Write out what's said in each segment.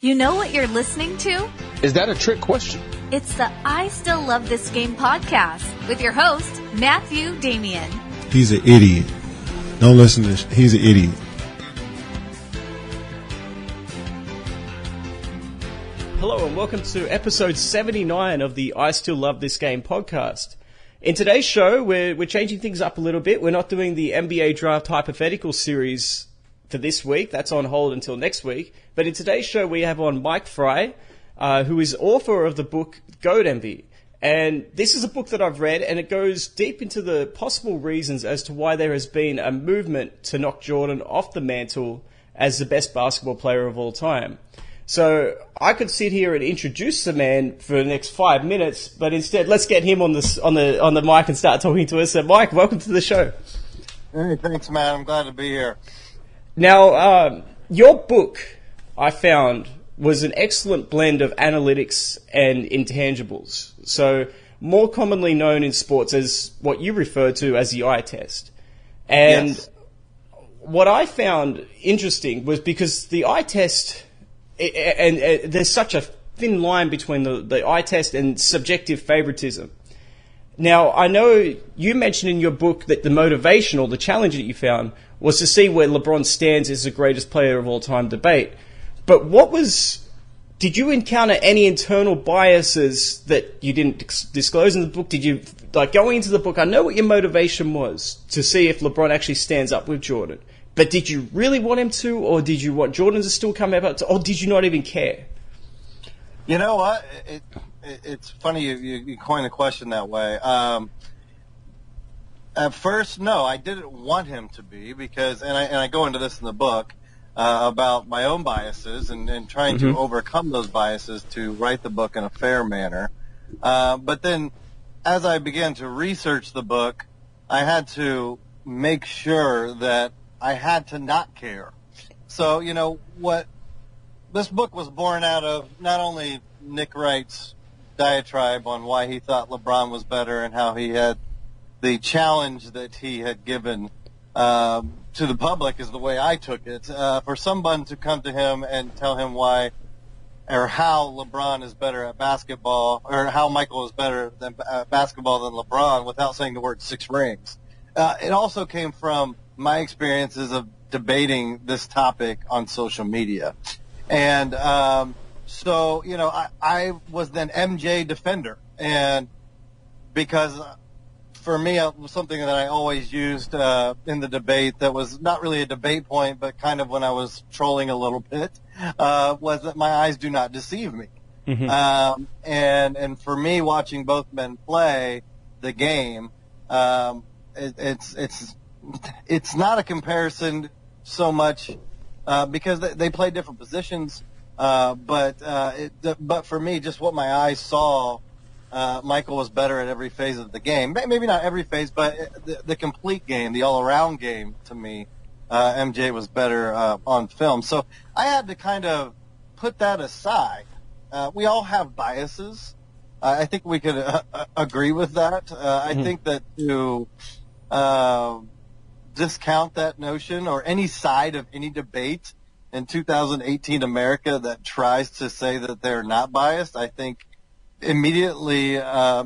You know what you're listening to? Is that a trick question? It's the I Still Love This Game podcast with your host, Matthew Damian. He's an idiot. Don't listen to this. He's an idiot. Hello and welcome to episode 79 of the I Still Love This Game podcast. In today's show, we're changing things up a little bit. We're not doing the NBA Draft Hypothetical series for this week. That's on hold until next week. But in today's show, we have on Mike Fry, who is author of the book Goat Envy. And this is a book that I've read, and it goes deep into the possible reasons as to why there has been a movement to knock Jordan off the mantle as the best basketball player of all time. So I could sit here and introduce the man for the next 5 minutes, but instead let's get him on the mic and start talking to us. So Mike, welcome to the show. Hey, thanks, Matt. I'm glad to be here. Now, your book, I found, was an excellent blend of analytics and intangibles. So more commonly known in sports as what you refer to as the eye test. And yes. What I found interesting was because the eye test, and there's such a thin line between the eye test and subjective favoritism. Now, I know you mentioned in your book that the motivation or the challenge that you found was to see where Lebron stands as the greatest player of all time debate. But did you encounter any internal biases that you didn't disclose in the book? Did you, going into the book, I know what your motivation was to see if LeBron actually stands up with Jordan. But did you really want him to, or did you want Jordan to still come out, or did you not even care? You know what? It's funny you coined the question that way. At first, no, I didn't want him to be because, and I go into this in the book about my own biases and trying to overcome those biases to write the book in a fair manner. But then, as I began to research the book, I had to make sure that I had to not care. So, this book was born out of not only Nick Wright's diatribe on why he thought LeBron was better and how he had the challenge that he had given to the public is the way I took it. For someone to come to him and tell him why or how LeBron is better at basketball or how Michael is better at basketball than LeBron without saying the word 6 rings. It also came from my experiences of debating this topic on social media. And so, I was then MJ defender. And because for me, it was something that I always used in the debate that was not really a debate point, but kind of when I was trolling a little bit, was that my eyes do not deceive me. Mm-hmm. And for me, watching both men play the game, it's not a comparison so much because they play different positions, but for me, just what my eyes saw, Michael was better at every phase of the game. Maybe not every phase, but the complete game, the all-around game, to me, MJ was better on film. So I had to kind of put that aside. We all have biases. I think we could agree with that. I think that to discount that notion or any side of any debate in 2018 America that tries to say that they're not biased, I think immediately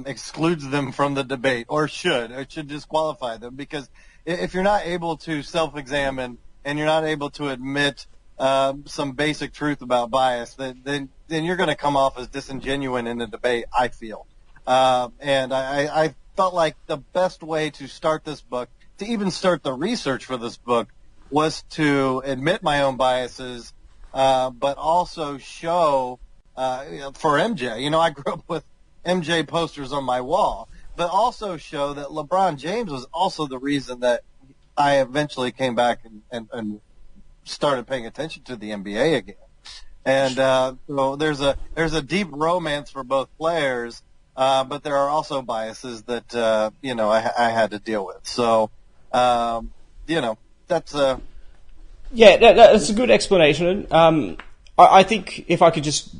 excludes them from the debate or should disqualify them, because if you're not able to self-examine and you're not able to admit some basic truth about bias, then you're going to come off as disingenuous in the debate, I feel. And I felt like the best way to start this book, to even start the research for this book, was to admit my own biases, but also show for MJ. I grew up with MJ posters on my wall, but also show that LeBron James was also the reason that I eventually came back and started paying attention to the NBA again. And so there's a deep romance for both players, but there are also biases that I had to deal with. So that's that's a good explanation. I think if I could just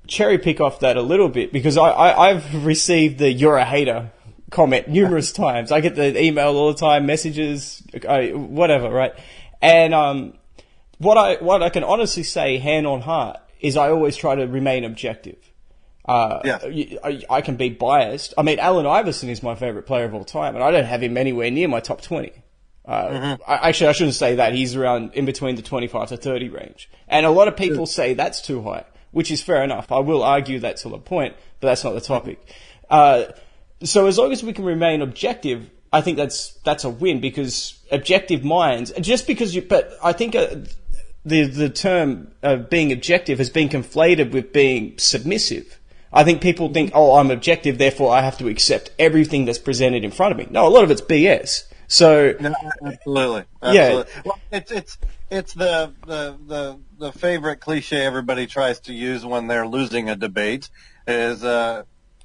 cherry pick off that a little bit, because I've received the "you're a hater" comment numerous times. I get the email all the time, messages, whatever, right? And what I can honestly say, hand on heart, is I always try to remain objective. Yeah. I can be biased. I mean, Allen Iverson is my favorite player of all time, and I don't have him anywhere near my top 20. Actually, I shouldn't say that. He's around in between the 25 to 30 range. And a lot of people say that's too high, which is fair enough. I will argue that till a point, but that's not the topic. So as long as we can remain objective, I think that's a win, because objective minds, but I think the term being objective has been conflated with being submissive. I think people think, oh, I'm objective, therefore I have to accept everything that's presented in front of me. No, a lot of it's BS. So no, absolutely. Yeah. Well, it's the favorite cliche everybody tries to use when they're losing a debate is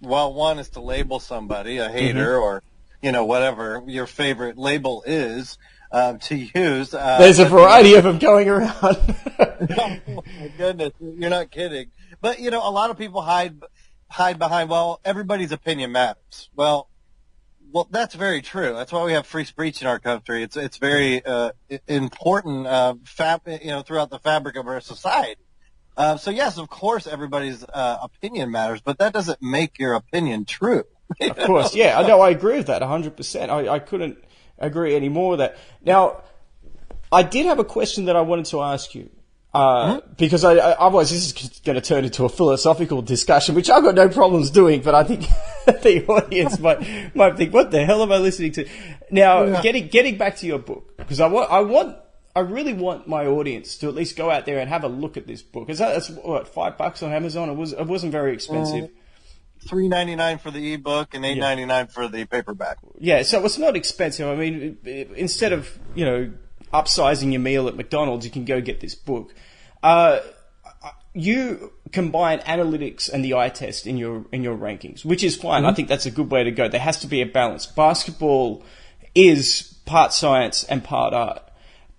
one is to label somebody a hater or whatever your favorite label is to use. There's a variety of them going around. Oh my goodness, you're not kidding. But a lot of people hide behind, well, everybody's opinion matters. Well, that's very true. That's why we have free speech in our country. It's very important throughout the fabric of our society. So yes, of course, everybody's opinion matters, but that doesn't make your opinion true. Of course, yeah. I know. I agree with that 100%. I couldn't agree any more with that. Now, I did have a question that I wanted to ask you. Because otherwise this is going to turn into a philosophical discussion, which I've got no problems doing, but I think the audience might think, what the hell am I listening to? Now, getting back to your book, because I really want my audience to at least go out there and have a look at this book. That's what, $5 on Amazon? It wasn't very expensive. $3.99 for the ebook and $8.99 for the paperback. Yeah, so it's not expensive. I mean, instead of upsizing your meal at McDonald's, you can go get this book. You combine analytics and the eye test in your rankings, which is fine. I think that's a good way to go. There has to be a balance. Basketball is part science and part art.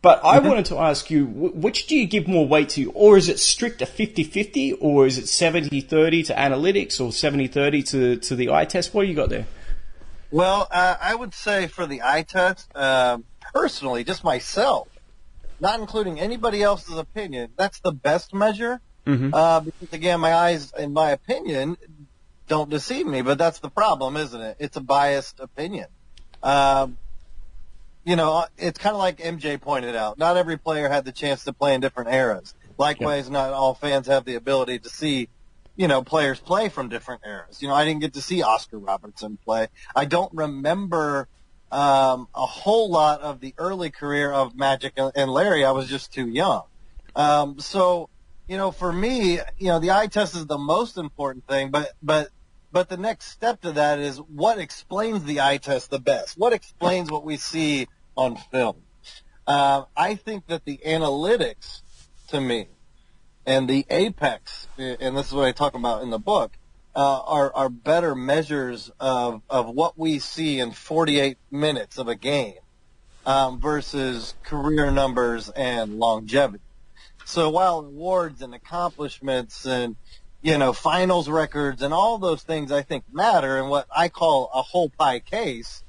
But I wanted to ask you, which do you give more weight to? Or is it strict a 50-50? Or is it 70-30 to analytics or 70-30 to the eye test? What do you got there? Well, I would say for the eye test, personally, just myself, not including anybody else's opinion, that's the best measure. Because, again, my eyes, in my opinion, don't deceive me. But that's the problem, isn't it? It's a biased opinion. It's kind of like MJ pointed out. Not every player had the chance to play in different eras. Likewise, not all fans have the ability to see, players play from different eras. I didn't get to see Oscar Robertson play. I don't remember a whole lot of the early career of Magic and Larry. I was just too young. So, for me, the eye test is the most important thing, but the next step to that is what explains the eye test the best? What explains what we see on film? I think that the analytics, to me, and the apex, and this is what I talk about in the book, are better measures of what we see in 48 minutes of a game versus career numbers and longevity. So while awards and accomplishments and finals records and all those things I think matter in what I call a whole pie case,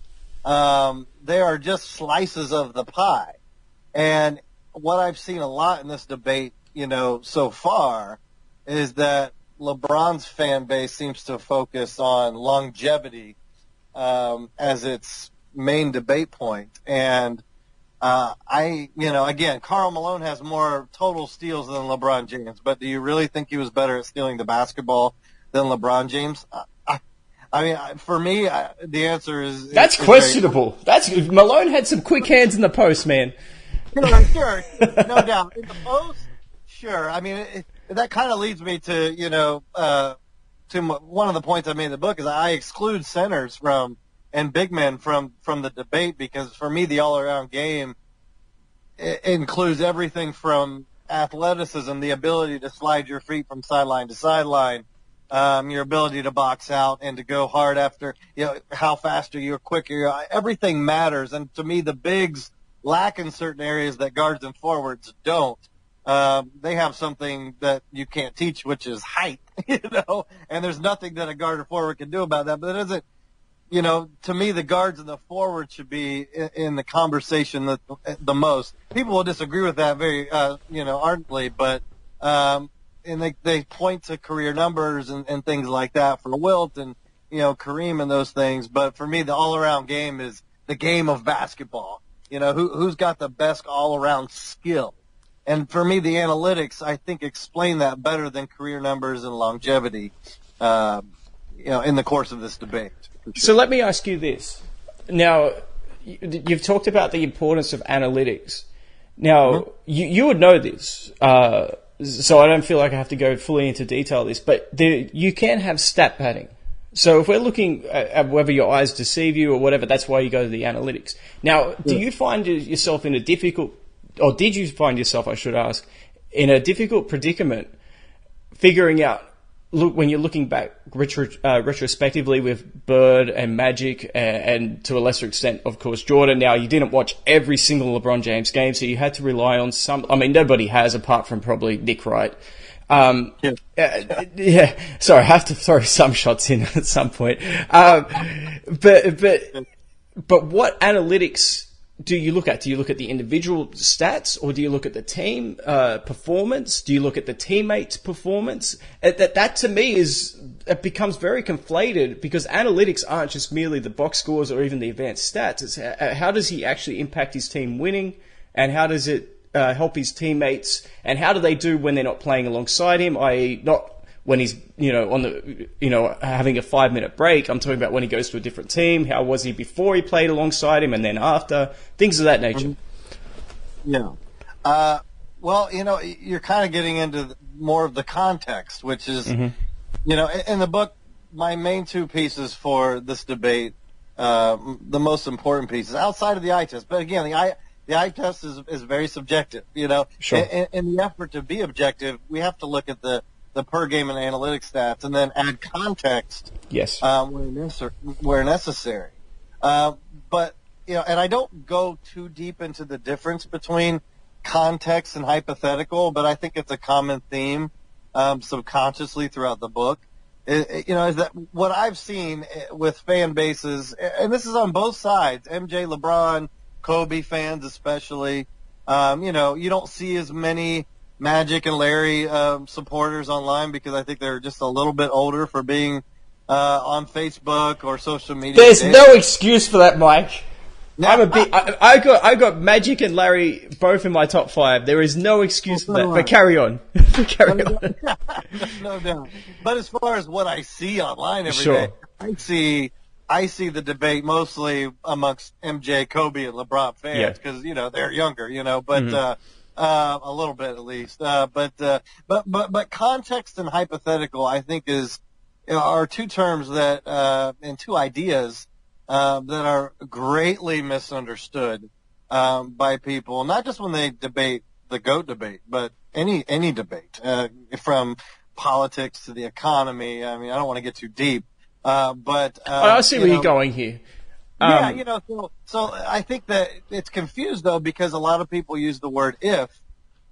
they are just slices of the pie. And what I've seen a lot in this debate, so far, is that LeBron's fan base seems to focus on longevity as its main debate point. And again, Karl Malone has more total steals than LeBron James, but do you really think he was better at stealing the basketball than LeBron James? For me, the answer is... That's questionable. Malone had some quick hands in the post, man. Sure. No doubt. In the post, sure. That kind of leads me to, one of the points I made in the book is I exclude centers and big men from the debate because for me the all-around game includes everything from athleticism, the ability to slide your feet from sideline to sideline, your ability to box out and to go hard after, how fast are you or quicker. Everything matters, and to me the bigs lack in certain areas that guards and forwards don't. They have something that you can't teach, which is height, and there's nothing that a guard or forward can do about that. But it doesn't, to me, the guards and the forwards should be in the conversation the most. People will disagree with that very, ardently, but they point to career numbers and things like that for Wilt and, Kareem and those things. But for me, the all-around game is the game of basketball. Who's got the best all-around skill? And for me, the analytics, I think, explain that better than career numbers and longevity, in the course of this debate. So let me ask you this. Now, you've talked about the importance of analytics. Now, you would know this, so I don't feel like I have to go fully into detail of this, but you can have stat padding. So if we're looking at whether your eyes deceive you or whatever, that's why you go to the analytics. Now, do you find yourself in a difficult, or did you find yourself, I should ask, in a difficult predicament figuring out, when you're looking back retrospectively with Bird and Magic and to a lesser extent, of course, Jordan. Now, you didn't watch every single LeBron James game, so you had to rely on some. I mean, nobody has apart from probably Nick Wright. Sorry, I have to throw some shots in at some point. But what analytics do you look at? Do you look at the individual stats, or do you look at the team performance? Do you look at the teammates' performance? That to me it becomes very conflated, because analytics aren't just merely the box scores or even the advanced stats. It's how does he actually impact his team winning, and how does it help his teammates, and how do they do when they're not playing alongside him, i.e. not when he's, on the, having a 5-minute break. I'm talking about when he goes to a different team. How was he before he played alongside him, and then after? Things of that nature. Yeah. Well, you're kind of getting into more of the context, which is, in the book, my main two pieces for this debate, the most important pieces, outside of the eye test. But again, the eye test is very subjective, Sure. In the effort to be objective, we have to look at the per game and analytics stats, and then add context. Yes. Where necessary. But and I don't go too deep into the difference between context and hypothetical, but I think it's a common theme subconsciously throughout the book. Is that what I've seen with fan bases, and this is on both sides, MJ, LeBron, Kobe fans especially. You don't see as many Magic and Larry supporters online, because I think they're just a little bit older for being on Facebook or social media. There's no excuse for that, Mike. I got Magic and Larry both in my top 5. There is no excuse for that. But carry on. No doubt. But as far as what I see online every day, I see the debate mostly amongst MJ, Kobe, and LeBron fans, because they're younger, but. A little bit at least, but context and hypothetical, I think, are two terms that and two ideas that are greatly misunderstood by people, not just when they debate the GOAT debate, but any debate, from politics to the economy. I mean, I don't want to get too deep, but I see where you're going here. So I think that it's confused, though, because a lot of people use the word if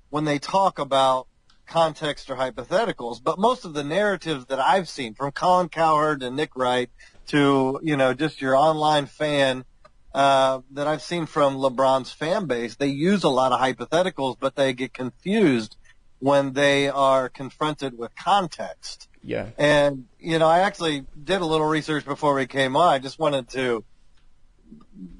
when they talk about context or hypotheticals. But most of the narratives that I've seen, from Colin Cowherd and Nick Wright to, just your online fan, that I've seen from LeBron's fan base, they use a lot of hypotheticals, but they get confused when they are confronted with context. Yeah. And, I actually did a little research before we came on. I just wanted to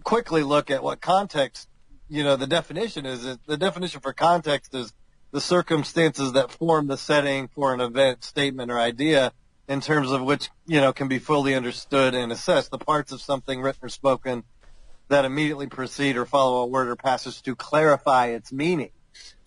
quickly look at what context, the definition is. The definition for context is the circumstances that form the setting for an event, statement, or idea, in terms of which, can be fully understood and assessed. The parts of something written or spoken that immediately precede or follow a word or passage to clarify its meaning.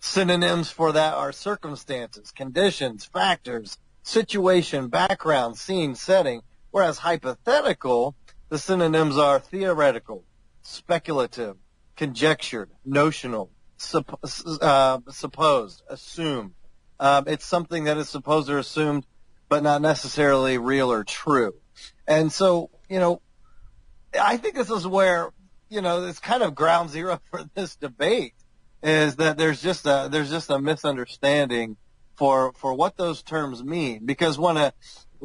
Synonyms for that are circumstances, conditions, factors, situation, background, scene, setting, whereas hypothetical, the synonyms are theoretical, speculative, conjectured, notional, supposed, assumed. It's something that is supposed or assumed, but not necessarily real or true. And so, I think this is where, it's kind of ground zero for this debate, is that there's just a misunderstanding for what those terms mean. Because when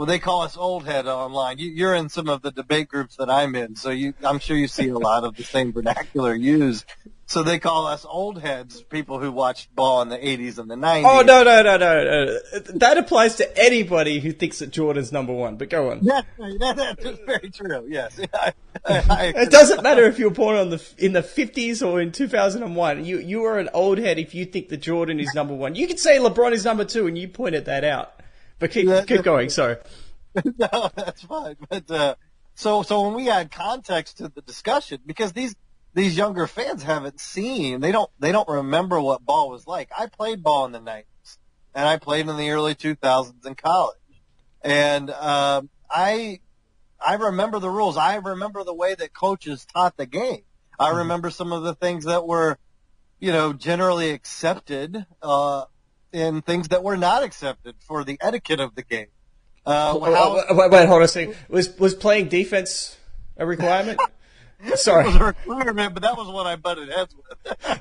they call us old head online, you're in some of the debate groups that I'm in, so I'm sure you see a lot of the same vernacular used. So they call us old heads, people who watched ball in the 80s and the 90s. Oh, no. That applies to anybody who thinks that Jordan's number one, but go on. That's very true, yes. It doesn't matter if you were born in the 50s or in 2001. You are an old head if you think that Jordan is number one. You could say LeBron is number two, and you pointed that out. But keep going, sorry. No, that's fine. But so when we add context to the discussion, because these younger fans haven't seen, they don't remember what ball was like. I played ball in the 90s, and I played in the early 2000s in college. And I remember the rules. I remember the way that coaches taught the game. I remember some of the things that were, generally accepted and things that were not accepted for the etiquette of the game. Wait, hold on a second. Was playing defense a requirement? Sorry. It was a requirement, but that was what I butted heads with.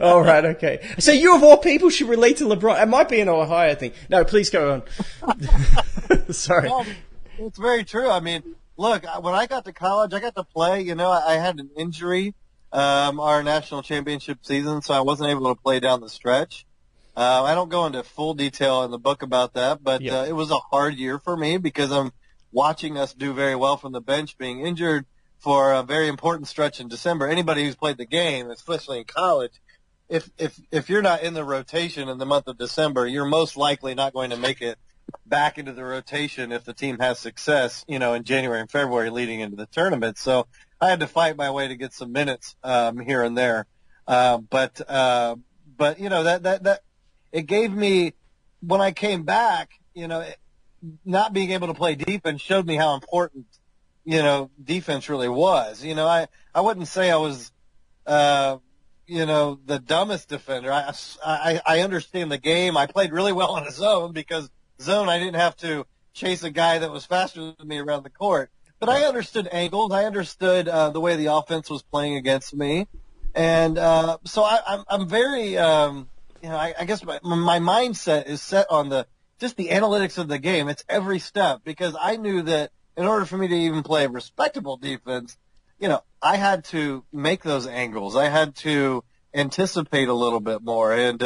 Oh, right, okay. So you, of all people, should relate to LeBron. It might be an Ohio thing. No, please go on. Sorry. No, it's very true. I mean, look, when I got to college, I got to play. I had an injury our national championship season, so I wasn't able to play down the stretch. I don't go into full detail in the book about that, but it was a hard year for me because I'm watching us do very well from the bench, being injured for a very important stretch in December. Anybody who's played the game, especially in college, if you're not in the rotation in the month of December, you're most likely not going to make it back into the rotation if the team has success, in January and February leading into the tournament. So I had to fight my way to get some minutes here and there. But that it gave me, when I came back, not being able to play defense showed me how important defense really was. I wouldn't say I was, the dumbest defender. I understand the game. I played really well in a zone because zone I didn't have to chase a guy that was faster than me around the court. But I understood angles. I understood the way the offense was playing against me. And so I'm very, I guess my mindset is set on just the analytics of the game. It's every step because I knew that in order for me to even play respectable defense, I had to make those angles. I had to anticipate a little bit more. And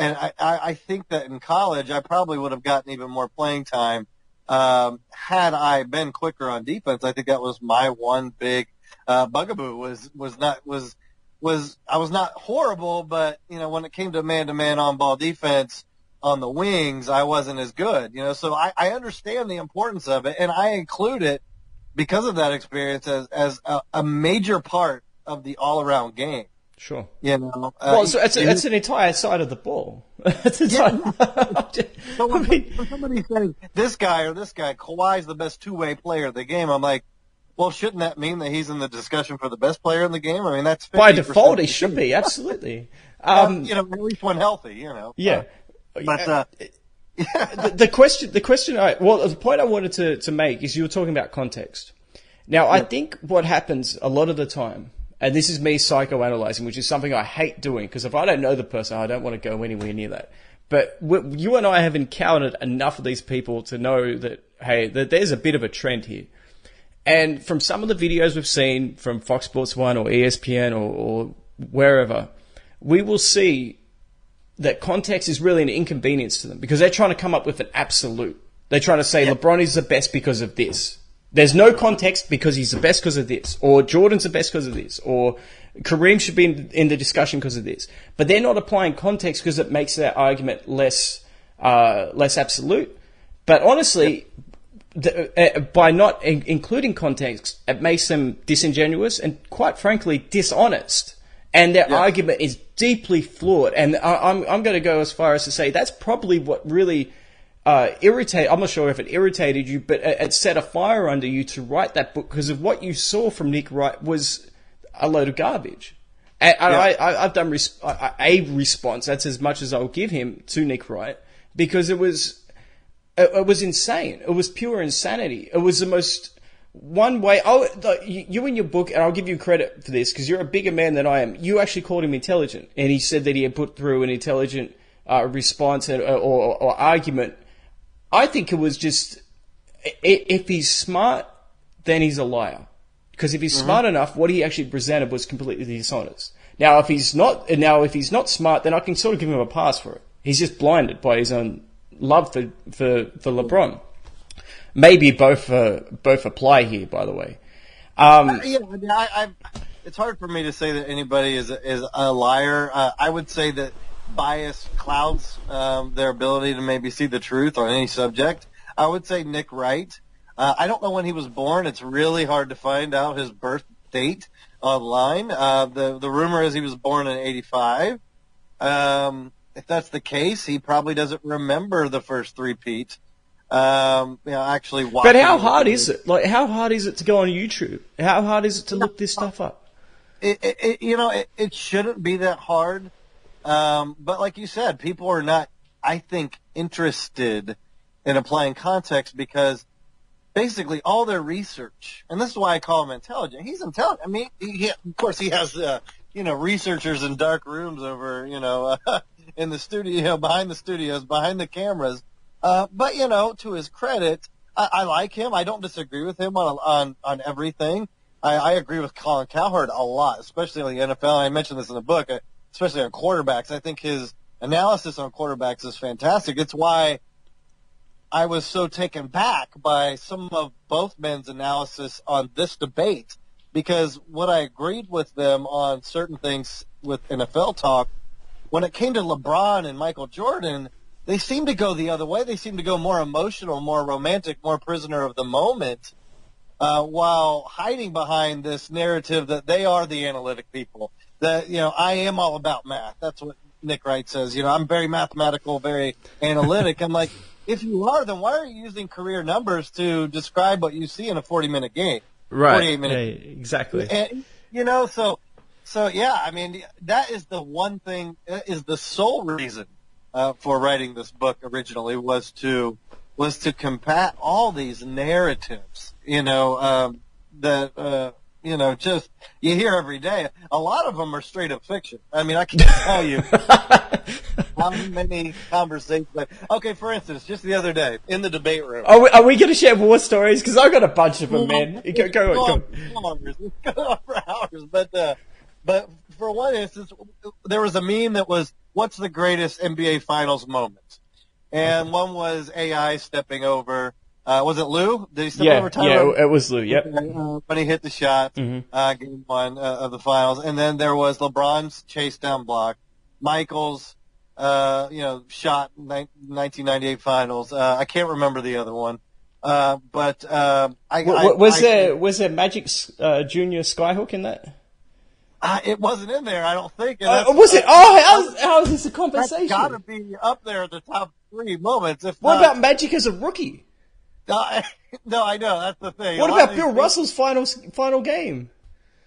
I think that in college, I probably would have gotten even more playing time had I been quicker on defense. I think that was my one big bugaboo I was not horrible, but when it came to man-to-man on-ball defense on the wings, I wasn't as good. So I understand the importance of it, and I include it because of that experience as a major part of the all-around game. Sure. Well, so it's an entire side of the ball. So when somebody says this guy, Kawhi's the best two-way player of the game, I'm like, well, shouldn't that mean that he's in the discussion for the best player in the game? I mean, that's 50%. By default, he should be, absolutely. At least when healthy, Yeah. But the point I wanted to make is you were talking about context. Now, I think what happens a lot of the time, and this is me psychoanalyzing, which is something I hate doing, because if I don't know the person, I don't want to go anywhere near that. But you and I have encountered enough of these people to know that, hey, that there's a bit of a trend here. And from some of the videos we've seen from Fox Sports 1 or ESPN or wherever, we will see that context is really an inconvenience to them because they're trying to come up with an absolute. They're trying to say LeBron is the best because of this. There's no context because he's the best because of this, or Jordan's the best because of this, or Kareem should be in the discussion because of this. But they're not applying context because it makes that argument less absolute. But honestly, by not including context, it makes them disingenuous and, quite frankly, dishonest. And their argument is deeply flawed. And I'm going to go as far as to say that's probably what really irritated. I'm not sure if it irritated you, but it set a fire under you to write that book because of what you saw from Nick Wright was a load of garbage. And I've done a response. That's as much as I'll give him to Nick Wright because it was insane. It was pure insanity. It was the most one way. You in your book, and I'll give you credit for this because you're a bigger man than I am. You actually called him intelligent, and he said that he had put through an intelligent response or argument. I think it was just if he's smart, then he's a liar. Because if he's smart enough, what he actually presented was completely dishonest. Now, if he's not smart, then I can sort of give him a pass for it. He's just blinded by his own love for LeBron. Maybe both apply here, by the way. It's hard for me to say that anybody is a liar. I would say that bias clouds their ability to maybe see the truth on any subject. I would say Nick Wright. I don't know when he was born. It's really hard to find out his birth date online. The rumor is he was born in '85. If that's the case, he probably doesn't remember the first three-peat. Actually watching. But how hard is it? Like, how hard is it to go on YouTube? How hard is it to look this stuff up? It shouldn't be that hard. But like you said, people are not, I think, interested in applying context because basically all their research, and this is why I call him intelligent. He's intelligent. I mean, of course he has, researchers in dark rooms over, in the studio, behind the studios, behind the cameras. But to his credit, I like him. I don't disagree with him on everything. I agree with Colin Cowherd a lot, especially on the NFL. I mentioned this in the book, especially on quarterbacks. I think his analysis on quarterbacks is fantastic. It's why I was so taken back by some of both men's analysis on this debate, because what I agreed with them on certain things with NFL talk, when it came to LeBron and Michael Jordan, they seem to go the other way. They seem to go more emotional, more romantic, more prisoner of the moment, while hiding behind this narrative that they are the analytic people. That, I am all about math. That's what Nick Wright says. I'm very mathematical, very analytic. I'm like, if you are, then why are you using career numbers to describe what you see in a 40-minute game? Right. 48-minute. Yeah, exactly. And, so yeah, I mean, that is the one thing, is the sole reason for writing this book originally was to combat all these narratives, that, just you hear every day. A lot of them are straight up fiction. I mean, I can't tell you how many conversations. Okay, for instance, just the other day in the debate room. Are we going to share war stories? Because I've got a bunch of them, man. Go on. Go for hours. But for one instance, there was a meme that was, "What's the greatest NBA Finals moment?" And one was AI stepping over. Was it Lou? Did he step over Tyler? Yeah, it was Lou. Yep. When he hit the shot, game one of the finals, and then there was LeBron's chase down block, Michael's, shot 1998 finals. I can't remember the other one, but was there Magic Junior Skyhook in that? It wasn't in there, I don't think. Was it? How is this a compensation? That's got to be up there at the top 3 moments. What about Magic as a rookie? No, I know, that's the thing. What about Bill Russell's final game?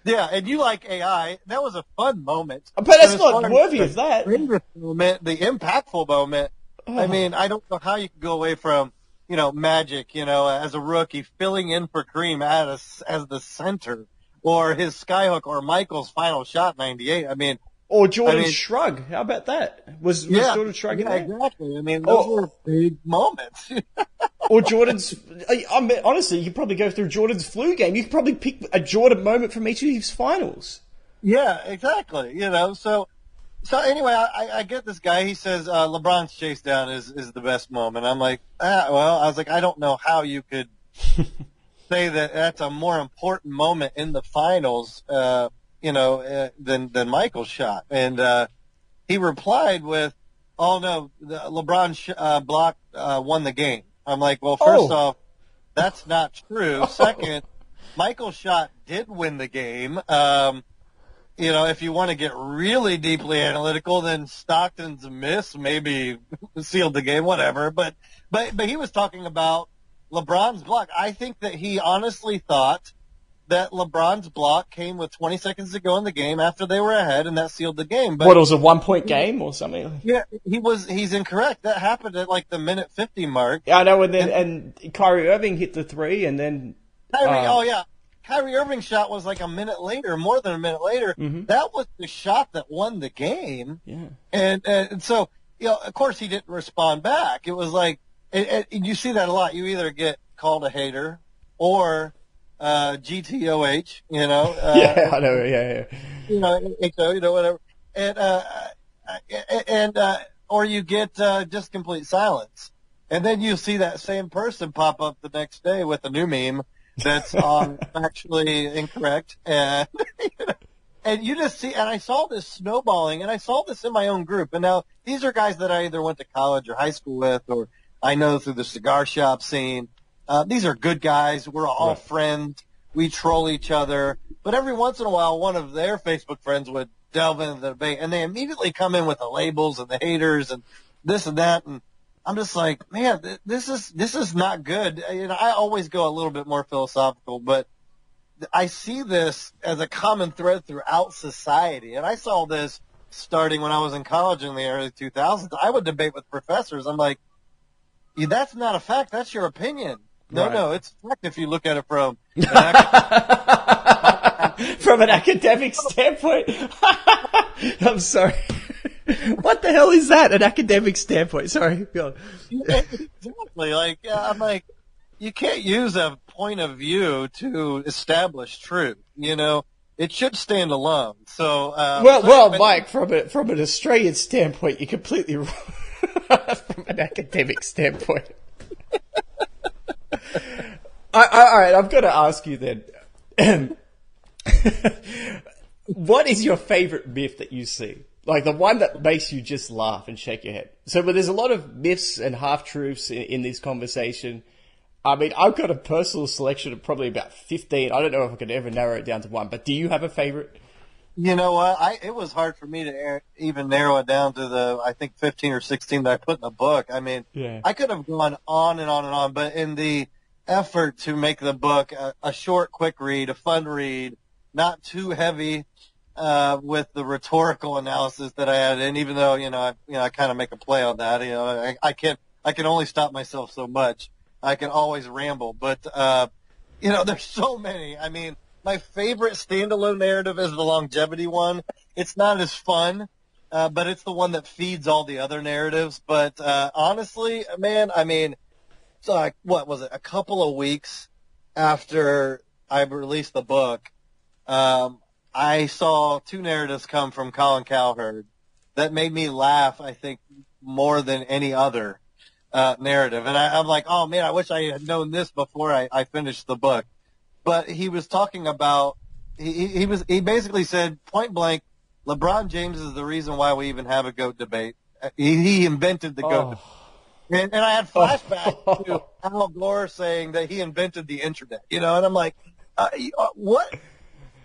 Yeah, and you like AI. That was a fun moment. But that's not worthy of that. Moment, the impactful moment. Oh. I mean, I don't know how you can go away from, Magic, as a rookie, filling in for Kareem as the center, or his skyhook, or Michael's final shot, 98. I mean, or Jordan's shrug. How about that? Was Jordan's shrug in there? Exactly. I mean, those were big moments. Or Jordan's, honestly, you could probably go through Jordan's flu game. You could probably pick a Jordan moment from each of his finals. Yeah, exactly. So anyway, I get this guy. He says LeBron's chase down is the best moment. I'm like, I was like, I don't know how you could say that that's a more important moment in the finals, than Michael's shot. And he replied with, "Oh no, the LeBron block won the game." I'm like, well, first off, that's not true. Second, Michael's shot did win the game. If you want to get really deeply analytical, then Stockton's miss maybe sealed the game, whatever. But he was talking about LeBron's block. I think that he honestly thought that LeBron's block came with 20 seconds to go in the game after they were ahead, and that sealed the game. But it was a 1-point game or something? Yeah, he's incorrect. That happened at like the minute 50 mark. Yeah, I know, and Kyrie Irving hit the 3, and then... Kyrie Irving's shot was like a minute later, more than a minute later. Mm-hmm. That was the shot that won the game. Yeah. And so, of course he didn't respond back. It was like, and you see that a lot. You either get called a hater or GTOH, you know. Yeah, I know. Yeah. You know, HO, you know, whatever. And or you get just complete silence. And then you see that same person pop up the next day with a new meme that's actually incorrect. And, and you just see, and I saw this snowballing, and I saw this in my own group. And now these are guys that I either went to college or high school with, or I know through the cigar shop scene. These are good guys. We're all friends. We troll each other. But every once in a while, one of their Facebook friends would delve into the debate, and they immediately come in with the labels and the haters and this and that. And I'm just like, man, this is not good. You know, I always go a little bit more philosophical, but I see this as a common thread throughout society. And I saw this starting when I was in college in the early 2000s. I would debate with professors. I'm like, that's not a fact. That's your opinion. No, it's a fact if you look at it from from an academic standpoint. I'm sorry. What the hell is that? An academic standpoint? Sorry. Go on. Exactly. Like, I'm like, you can't use a point of view to establish truth. You know, it should stand alone. So, well, Mike, from an Australian standpoint, you're completely wrong. From an academic standpoint. All right, I'm going to ask you then. What is your favorite myth that you see? Like the one that makes you just laugh and shake your head. So, but there's a lot of myths and half-truths in this conversation. I mean, I've got a personal selection of probably about 15. I don't know if I could ever narrow it down to one, but do you have a favorite? You know what? It was hard for me to even narrow it down to I think 15 or 16 that I put in the book. I mean, I could have gone on and on and on, but in the effort to make the book a short, quick read, a fun read, not too heavy with the rhetorical analysis that I had, and even though I kind of make a play on that, I can only stop myself so much. I can always ramble, but there's so many. I mean, my favorite standalone narrative is the longevity one. It's not as fun, but it's the one that feeds all the other narratives. But honestly, man, I mean, so what was it? A couple of weeks after I released the book, I saw two narratives come from Colin Cowherd that made me laugh, I think, more than any other narrative. And I'm like, oh, man, I wish I had known this before I finished the book. But he was talking about he basically said point blank, LeBron James is the reason why we even have a GOAT debate. He invented the GOAT debate. And I had flashbacks to Al Gore saying that he invented the internet, and I'm like, what?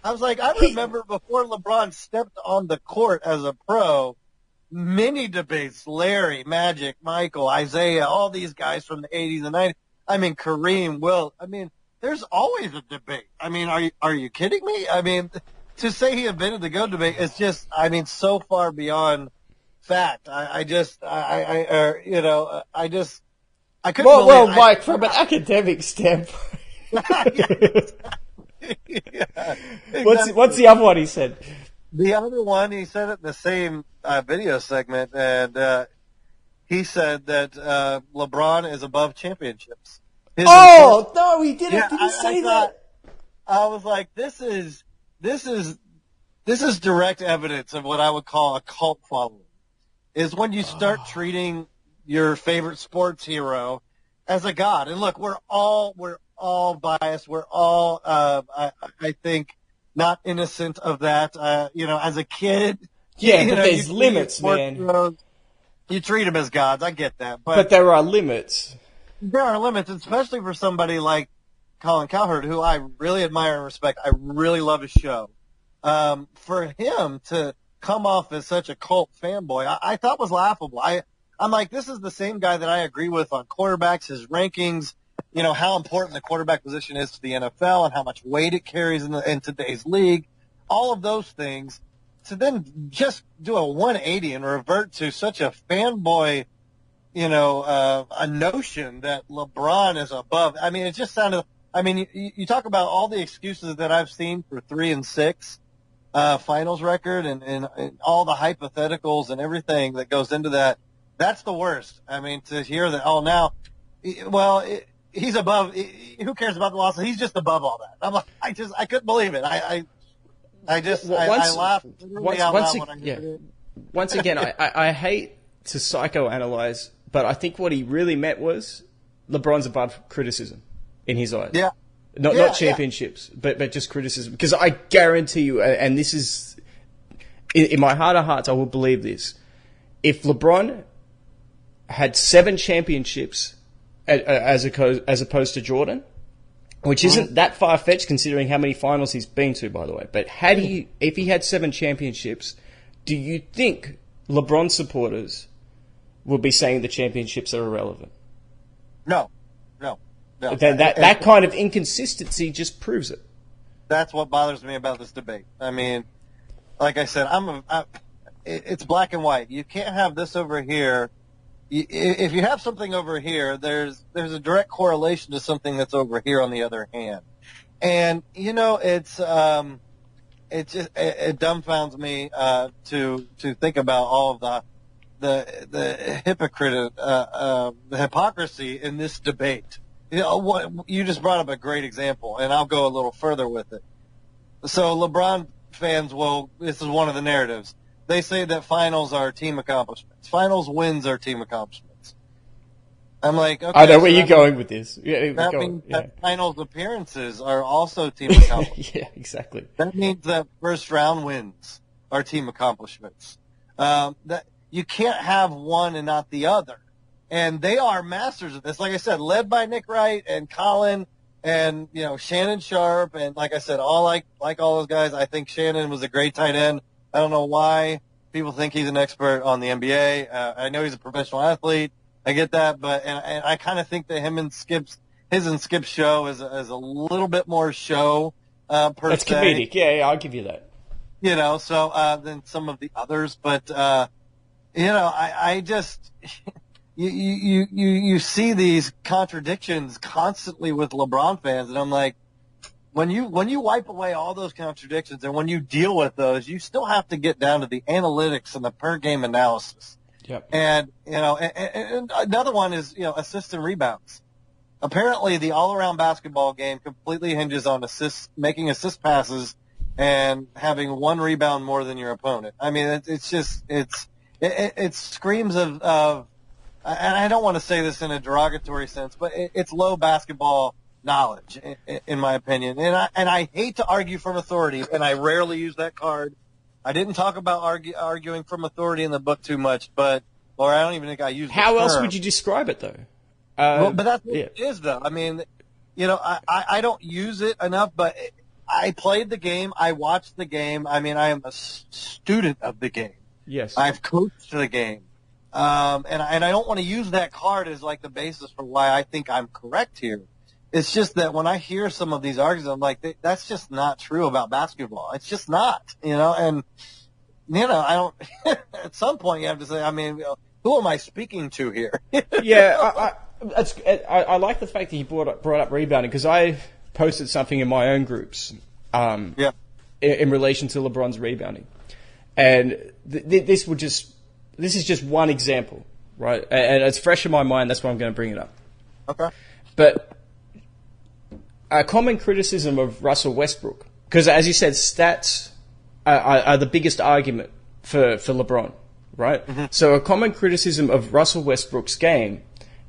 I was like, I remember before LeBron stepped on the court as a pro, many debates, Larry, Magic, Michael, Isaiah, all these guys from the 80s and 90s. I mean, Kareem, Will, there's always a debate. I mean, are you kidding me? I mean, to say he invented the GOAT debate is just, so far beyond fact. I couldn't believe Well, Mike, from an academic standpoint. Exactly. What's the other one he said? The other one, he said it in the same video segment, and he said that LeBron is above championships. No, he didn't. Did he say that? I was like, this is direct evidence of what I would call a cult following. Is when you start treating your favorite sports hero as a god. And look, we're all biased. We're all, I think, not innocent of that. As a kid. Yeah, but there's limits, man. Heroes, you treat them as gods. I get that. But there are limits. There are limits, especially for somebody like Colin Cowherd, who I really admire and respect. I really love his show. For him to come off as such a cult fanboy, I thought was laughable. I'm like, this is the same guy that I agree with on quarterbacks, his rankings, how important the quarterback position is to the NFL and how much weight it carries in today's league, all of those things. To then just do a 180 and revert to such a fanboy, a notion that LeBron is above. I mean, it just sounded. I mean, you talk about all the excuses that I've seen for 3-6 finals record and all the hypotheticals and everything that goes into that. That's the worst. I mean, to hear that. Oh, now, well, he's above. Who cares about the losses? He's just above all that. I'm like, I couldn't believe it. I laughed really out loud when I heard it. Once again, I hate to psychoanalyze, but I think what he really meant was LeBron's above criticism in his eyes. Yeah. Not championships, but just criticism. Because I guarantee you, and this is, in my heart of hearts, I will believe this. If LeBron had 7 championships as opposed to Jordan, which isn't that far-fetched considering how many finals he's been to, by the way, but if he had 7 championships, do you think LeBron supporters would be saying the championships are irrelevant? No. That kind of inconsistency just proves it. That's what bothers me about this debate. I mean, like I said, it's black and white. You can't have this over here. If you have something over here, there's a direct correlation to something that's over here on the other hand. And, it dumbfounds me to think about all of the hypocrisy in this debate. You just brought up a great example, and I'll go a little further with it. So LeBron fans this is one of the narratives. They say that finals are team accomplishments. Finals wins are team accomplishments. I'm like, okay. I know where you're going with this. Yeah, that means that finals appearances are also team accomplishments. Yeah, exactly. That means that first round wins are team accomplishments. That you can't have one and not the other. And they are masters of this. Like I said, led by Nick Wright and Colin and, Shannon Sharp. And like I said, all those guys, I think Shannon was a great tight end. I don't know why people think he's an expert on the NBA. I know he's a professional athlete. I get that. But I kind of think that his and Skip's show is a little bit more show, per se. That's comedic. Yeah, I'll give you that. Than some of the others. But, I just, you see these contradictions constantly with LeBron fans, and I'm like, when you wipe away all those contradictions and when you deal with those, you still have to get down to the analytics and the per game analysis. Yep. And and another one is assists and rebounds. Apparently, the all-around basketball game completely hinges on making assist passes and having one rebound more than your opponent. I mean, it screams of, and I don't want to say this in a derogatory sense, but it's low basketball knowledge, in my opinion. And I hate to argue from authority, and I rarely use that card. I didn't talk about arguing from authority in the book too much, or I don't even think I used the How term. else would you describe it, though? But that's what it is, though. I mean, I don't use it enough, but I played the game. I watched the game. I mean, I am a student of the game. Yes. I've coached the game. And I don't want to use that card as like the basis for why I think I'm correct here. It's just that when I hear some of these arguments, I'm like, that's just not true about basketball. It's just not, and, I don't, at some point you have to say, I mean, who am I speaking to here? Yeah. I like the fact that you brought up rebounding, because I posted something in my own groups, in relation to LeBron's rebounding. And this is just one example, right? And it's fresh in my mind. That's why I'm going to bring it up. Okay. But a common criticism of Russell Westbrook, because as you said, stats are the biggest argument for LeBron, right? Mm-hmm. So a common criticism of Russell Westbrook's game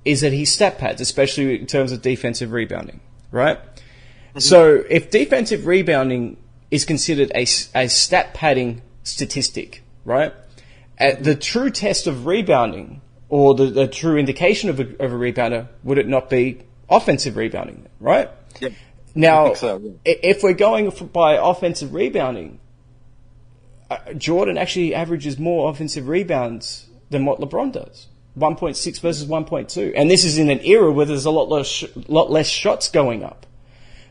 is that he stat pads, especially in terms of defensive rebounding, right? Mm-hmm. So if defensive rebounding is considered a stat padding statistic, right? The true test of rebounding, or the true indication of a rebounder, would it not be offensive rebounding, right? Yep. Now, I think so, yeah. If we're going by offensive rebounding, Jordan actually averages more offensive rebounds than what LeBron does. 1.6 versus 1.2. And this is in an era where there's a lot less shots going up.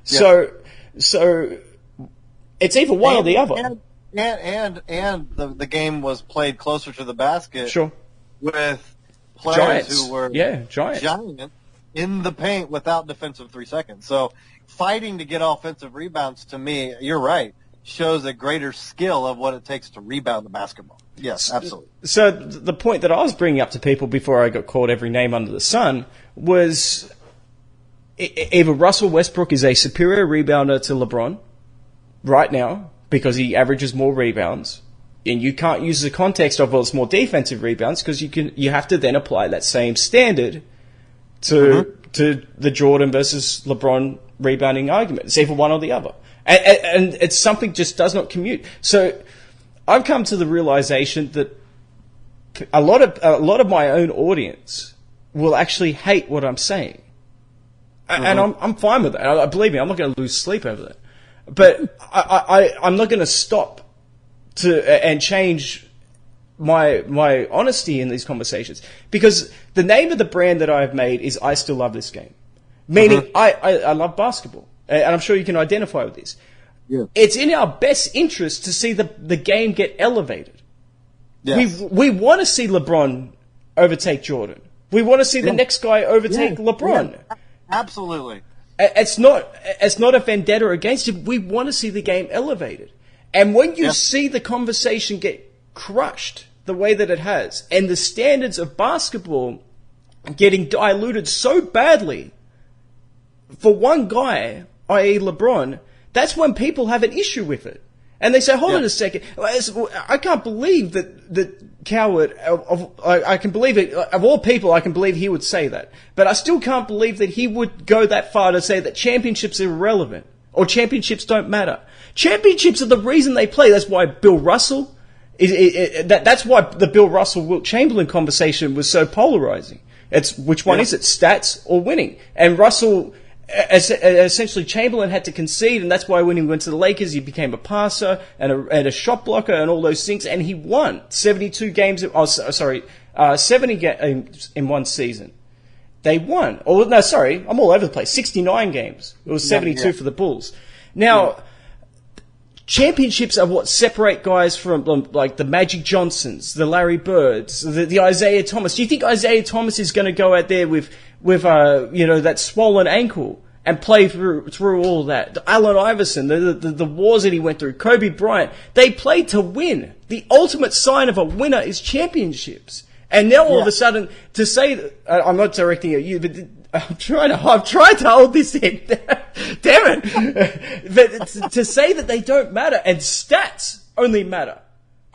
Yep. So it's either one or the other. And the game was played closer to the basket. Sure. With players Giants. who were giant in the paint without defensive 3 seconds. So fighting to get offensive rebounds, to me, you're right, shows a greater skill of what it takes to rebound the basketball. Yes, absolutely. So the point that I was bringing up to people before I got called every name under the sun was either Russell Westbrook is a superior rebounder to LeBron right now because he averages more rebounds, and you can't use the context of, well, it's more defensive rebounds, because you have to then apply that same standard to the Jordan versus LeBron rebounding argument. It's either one or the other. And it's something just does not commute. So I've come to the realization that a lot of my own audience will actually hate what I'm saying. And I'm fine with that. Believe me, I'm not going to lose sleep over that. But I'm not going to stop and change my honesty in these conversations, because the name of the brand that I've made is I Still Love This Game. Meaning I love basketball. And I'm sure you can identify with this. Yeah. It's in our best interest to see the game get elevated. Yes. We want to see LeBron overtake Jordan. We want to see the next guy overtake LeBron. Yeah. Absolutely. It's not a vendetta against him. We want to see the game elevated. And when you see the conversation get crushed the way that it has, and the standards of basketball getting diluted so badly for one guy, i.e. LeBron, that's when people have an issue with it. And they say, hold on a second. I can't believe that Cowherd, I can believe it, of all people, I can believe he would say that. But I still can't believe that he would go that far to say that championships are irrelevant, or championships don't matter. Championships are the reason they play. That's why Bill Russell, that's why the Bill Russell-Wilt Chamberlain conversation was so polarizing. It's which one is it, stats or winning? And Russell, essentially Chamberlain had to concede, and that's why when he went to the Lakers, he became a passer and a shot blocker and all those things, and he won 72 games. 70 games in one season. They won. Oh no, sorry, I'm all over the place. 69 games. It was 72 for the Bulls. Now, championships are what separate guys from, like, the Magic Johnsons, the Larry Birds, the Isaiah Thomas. Do you think Isaiah Thomas is going to go out there with that swollen ankle and play through all that? Allen Iverson, the wars that he went through, Kobe Bryant, they played to win. The ultimate sign of a winner is championships. And now all of a sudden, to say that, I'm not directing at you, but I've tried to hold this in. Damn it. But to say that they don't matter and stats only matter.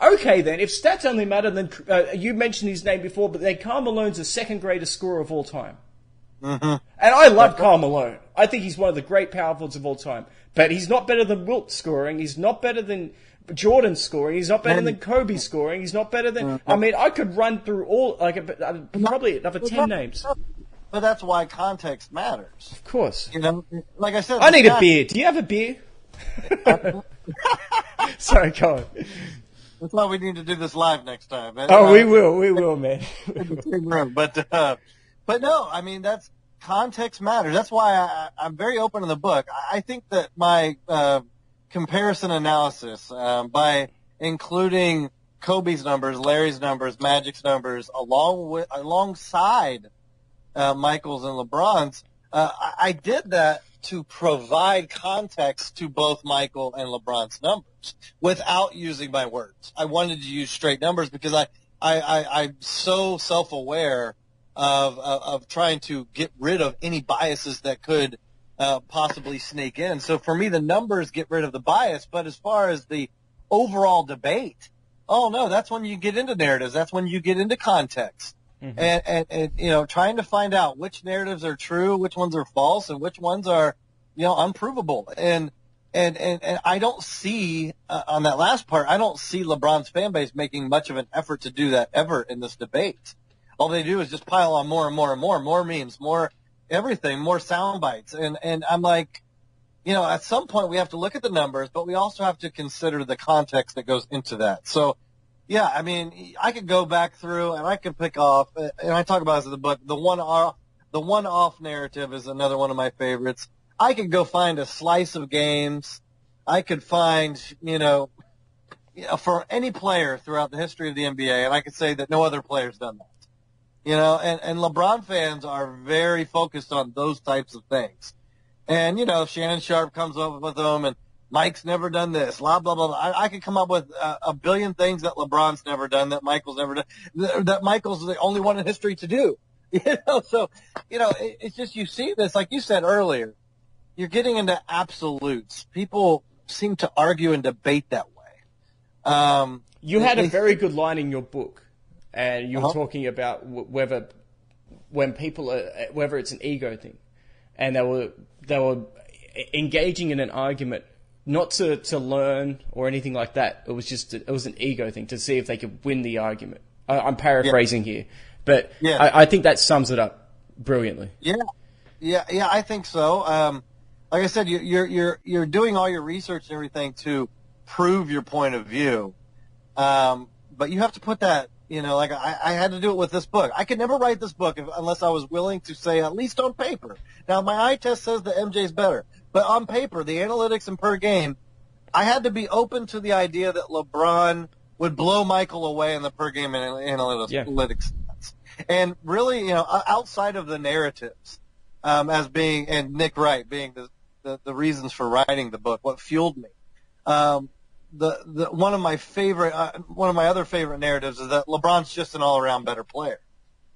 Okay then, if stats only matter, then you mentioned his name before, but then Karl Malone's the second greatest scorer of all time. And I love Karl Malone. I think he's one of the great power forwards of all time. But he's not better than Wilt scoring. He's not better than Jordan scoring. He's not better than Kobe scoring. He's not better than... I mean, I could run through all... probably another 10 names. But that's why context matters. Of course. Like I said... I need a beer. Do you have a beer? Sorry, go on. That's why we need to do this live next time. We will, man. In the same room. But no, I mean, that's... Context matters. That's why I'm very open in the book. I think that my comparison analysis, by including Kobe's numbers, Larry's numbers, Magic's numbers, alongside Michael's and LeBron's, I did that to provide context to both Michael and LeBron's numbers without using my words. I wanted to use straight numbers because I'm so self-aware of trying to get rid of any biases that could possibly sneak in. So for me, the numbers get rid of the bias, but as far as the overall debate, that's when you get into narratives. That's when you get into context. And trying to find out which narratives are true, which ones are false, and which ones are, unprovable. And I don't see, on that last part, I don't see LeBron's fan base making much of an effort to do that ever in this debate. All they do is just pile on more and more and more memes, more everything, more sound bites. And I'm like, at some point we have to look at the numbers, but we also have to consider the context that goes into that. So, yeah, I mean, I could go back through and I could pick off, and I talk about this in the book, the one-off narrative is another one of my favorites. I could go find a slice of games. I could find, for any player throughout the history of the NBA, and I could say that no other player's done that. And LeBron fans are very focused on those types of things. And, Shannon Sharp comes up with them, and Mike's never done this, blah, blah, blah. I could come up with a billion things that LeBron's never done, that Michael's never done, that Michael's the only one in history to do. So, it's just, you see this, like you said earlier, you're getting into absolutes. People seem to argue and debate that way. You had a very good line in your book, and you were talking about whether it's an ego thing, and they were engaging in an argument not to learn or anything like that. It was an ego thing to see if they could win the argument. I'm paraphrasing here, but I think that sums it up brilliantly. Yeah, I think so. Like I said, you're doing all your research and everything to prove your point of view, but you have to put that. Like I had to do it with this book. I could never write this book unless I was willing to say, at least on paper. Now, my eye test says that MJ's better, but on paper, the analytics and per game, I had to be open to the idea that LeBron would blow Michael away in the per game analytics. And really, outside of the narratives, as being, and Nick Wright being the reasons for writing the book, what fueled me. One of my other favorite narratives is that LeBron's just an all-around better player.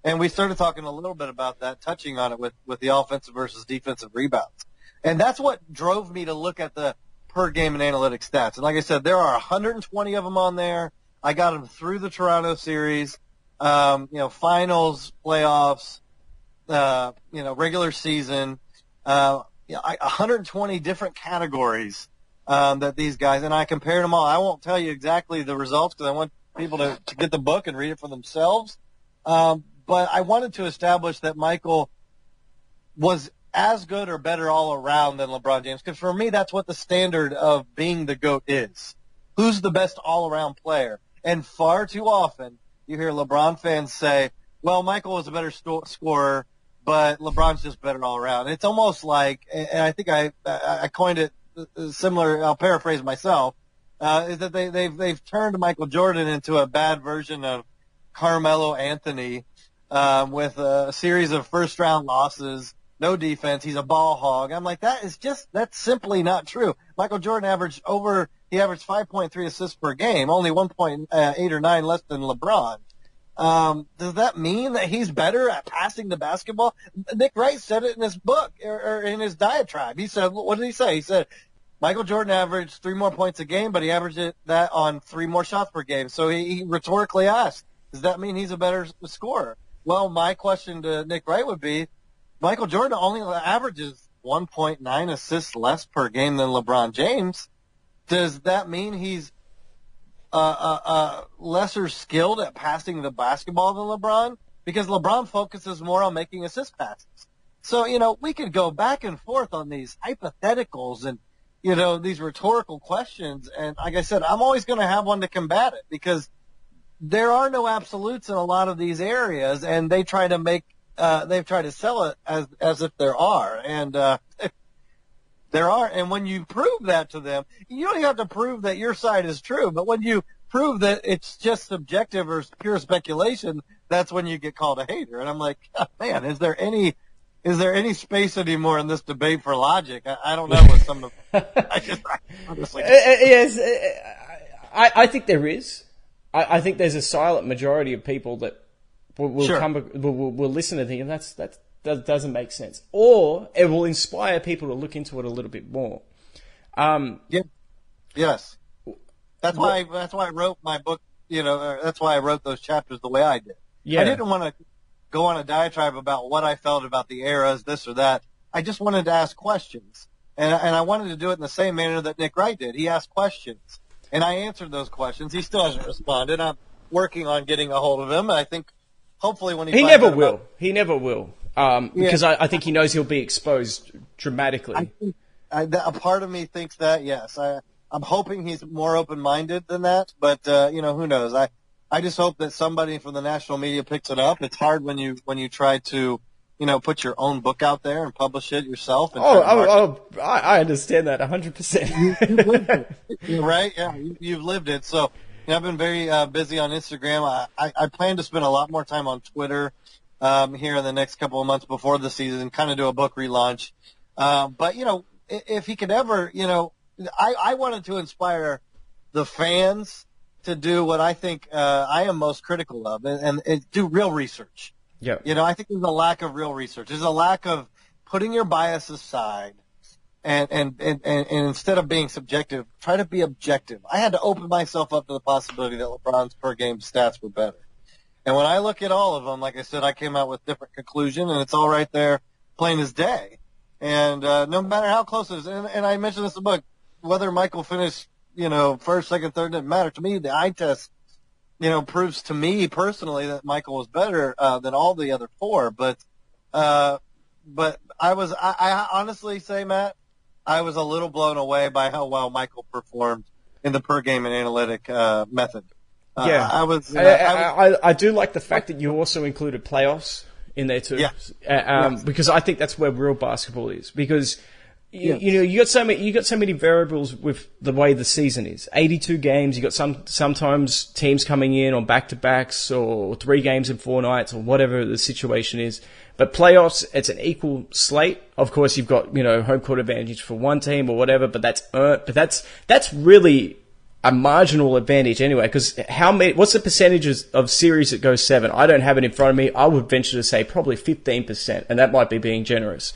And we started talking a little bit about that, touching on it with the offensive versus defensive rebounds. And that's what drove me to look at the per game and analytics stats. And like I said, there are 120 of them on there. I got them through the Toronto series, finals, playoffs, regular season, 120 different categories that these guys, and I compared them all. I won't tell you exactly the results because I want people to get the book and read it for themselves. But I wanted to establish that Michael was as good or better all around than LeBron James, because for me, that's what the standard of being the GOAT is. Who's the best all-around player? And far too often, you hear LeBron fans say, well, Michael was a better scorer, but LeBron's just better all around. It's almost like, and I think I coined it similar, I'll paraphrase myself, is that they've turned Michael Jordan into a bad version of Carmelo Anthony, with a series of first-round losses, no defense. He's a ball hog. I'm like, that's simply not true. Michael Jordan averaged 5.3 assists per game, only 1.8 or 9 less than LeBron. Does that mean that he's better at passing the basketball? Nick Wright said it in his book, or in his diatribe. He said, what did he say? He said, Michael Jordan averaged 3 more points a game, but he averaged that on 3 more shots per game. So he rhetorically asked, does that mean he's a better scorer? Well, my question to Nick Wright would be, Michael Jordan only averages 1.9 assists less per game than LeBron James. Does that mean he's lesser skilled at passing the basketball than LeBron? Because LeBron focuses more on making assist passes. So, we could go back and forth on these hypotheticals and, these rhetorical questions. And like I said, I'm always going to have one to combat it, because there are no absolutes in a lot of these areas, and they try to sell it as if there are. And there are. And when you prove that to them, you don't even have to prove that your side is true. But when you prove that it's just subjective or pure speculation, that's when you get called a hater. And I'm like, oh, man, is there any space anymore in this debate for logic? I don't know what some of honestly. Yes, I think there is. I think there's a silent majority of people that will listen and think, that doesn't make sense, or it will inspire people to look into it a little bit more. Yes, that's why I wrote my book. That's why I wrote those chapters the way I did. Yeah. I didn't want to go on a diatribe about what I felt about the eras, this or that. I just wanted to ask questions, and I wanted to do it in the same manner that Nick Wright did. He asked questions, and I answered those questions. He still hasn't responded. I'm working on getting a hold of him. I think hopefully when he never will. He never will. Because I think he knows he'll be exposed dramatically. A part of me thinks that, yes. I'm hoping he's more open-minded than that, but who knows? I just hope that somebody from the national media picks it up. It's hard when you try to put your own book out there and publish it yourself. And I understand that 100%. You've lived it, right? Yeah, you've lived it. So I've been very busy on Instagram. I plan to spend a lot more time on Twitter here in the next couple of months before the season, kind of do a book relaunch. But if he could ever, I wanted to inspire the fans to do what I think I am most critical of, and do real research. Yeah. I think there's a lack of real research. There's a lack of putting your bias aside and instead of being subjective, try to be objective. I had to open myself up to the possibility that LeBron's per game stats were better. And when I look at all of them, like I said, I came out with different conclusion, and it's all right there, plain as day. And no matter how close it is, and I mentioned this in the book, whether Michael finished, first, second, third, didn't matter. To me, the eye test, proves to me personally that Michael was better than all the other four. But I honestly say, Matt, I was a little blown away by how well Michael performed in the per game and analytic method. Yeah, I do like the fact that you also included playoffs in there too. Yeah. Because I think that's where real basketball is. Because you got so many variables with the way the season is. 82 games. You got sometimes teams coming in on back-to-backs or 3 games in 4 nights or whatever the situation is. But playoffs, it's an equal slate. Of course, you've got home court advantage for one team or whatever. But that's really a marginal advantage anyway, because what's the percentages of series that goes 7? I don't have it in front of me. I would venture to say probably 15%, and that might be being generous.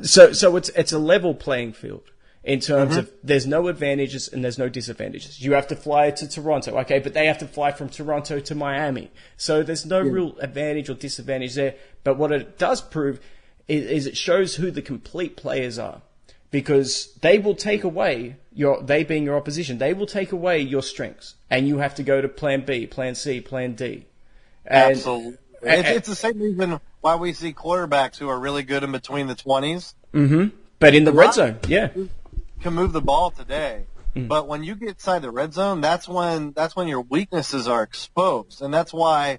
So it's a level playing field in terms of there's no advantages and there's no disadvantages. You have to fly to Toronto, okay, but they have to fly from Toronto to Miami. So there's no real advantage or disadvantage there. But what it does prove is it shows who the complete players are. Because they will take away they being your opposition, they will take away your strengths, and you have to go to plan B, plan C, plan D. Absolutely. It's the same reason why we see quarterbacks who are really good in between the 20s. Mm-hmm. But in the red zone, yeah. Can move the ball today. But when you get inside the red zone, that's when your weaknesses are exposed. And that's why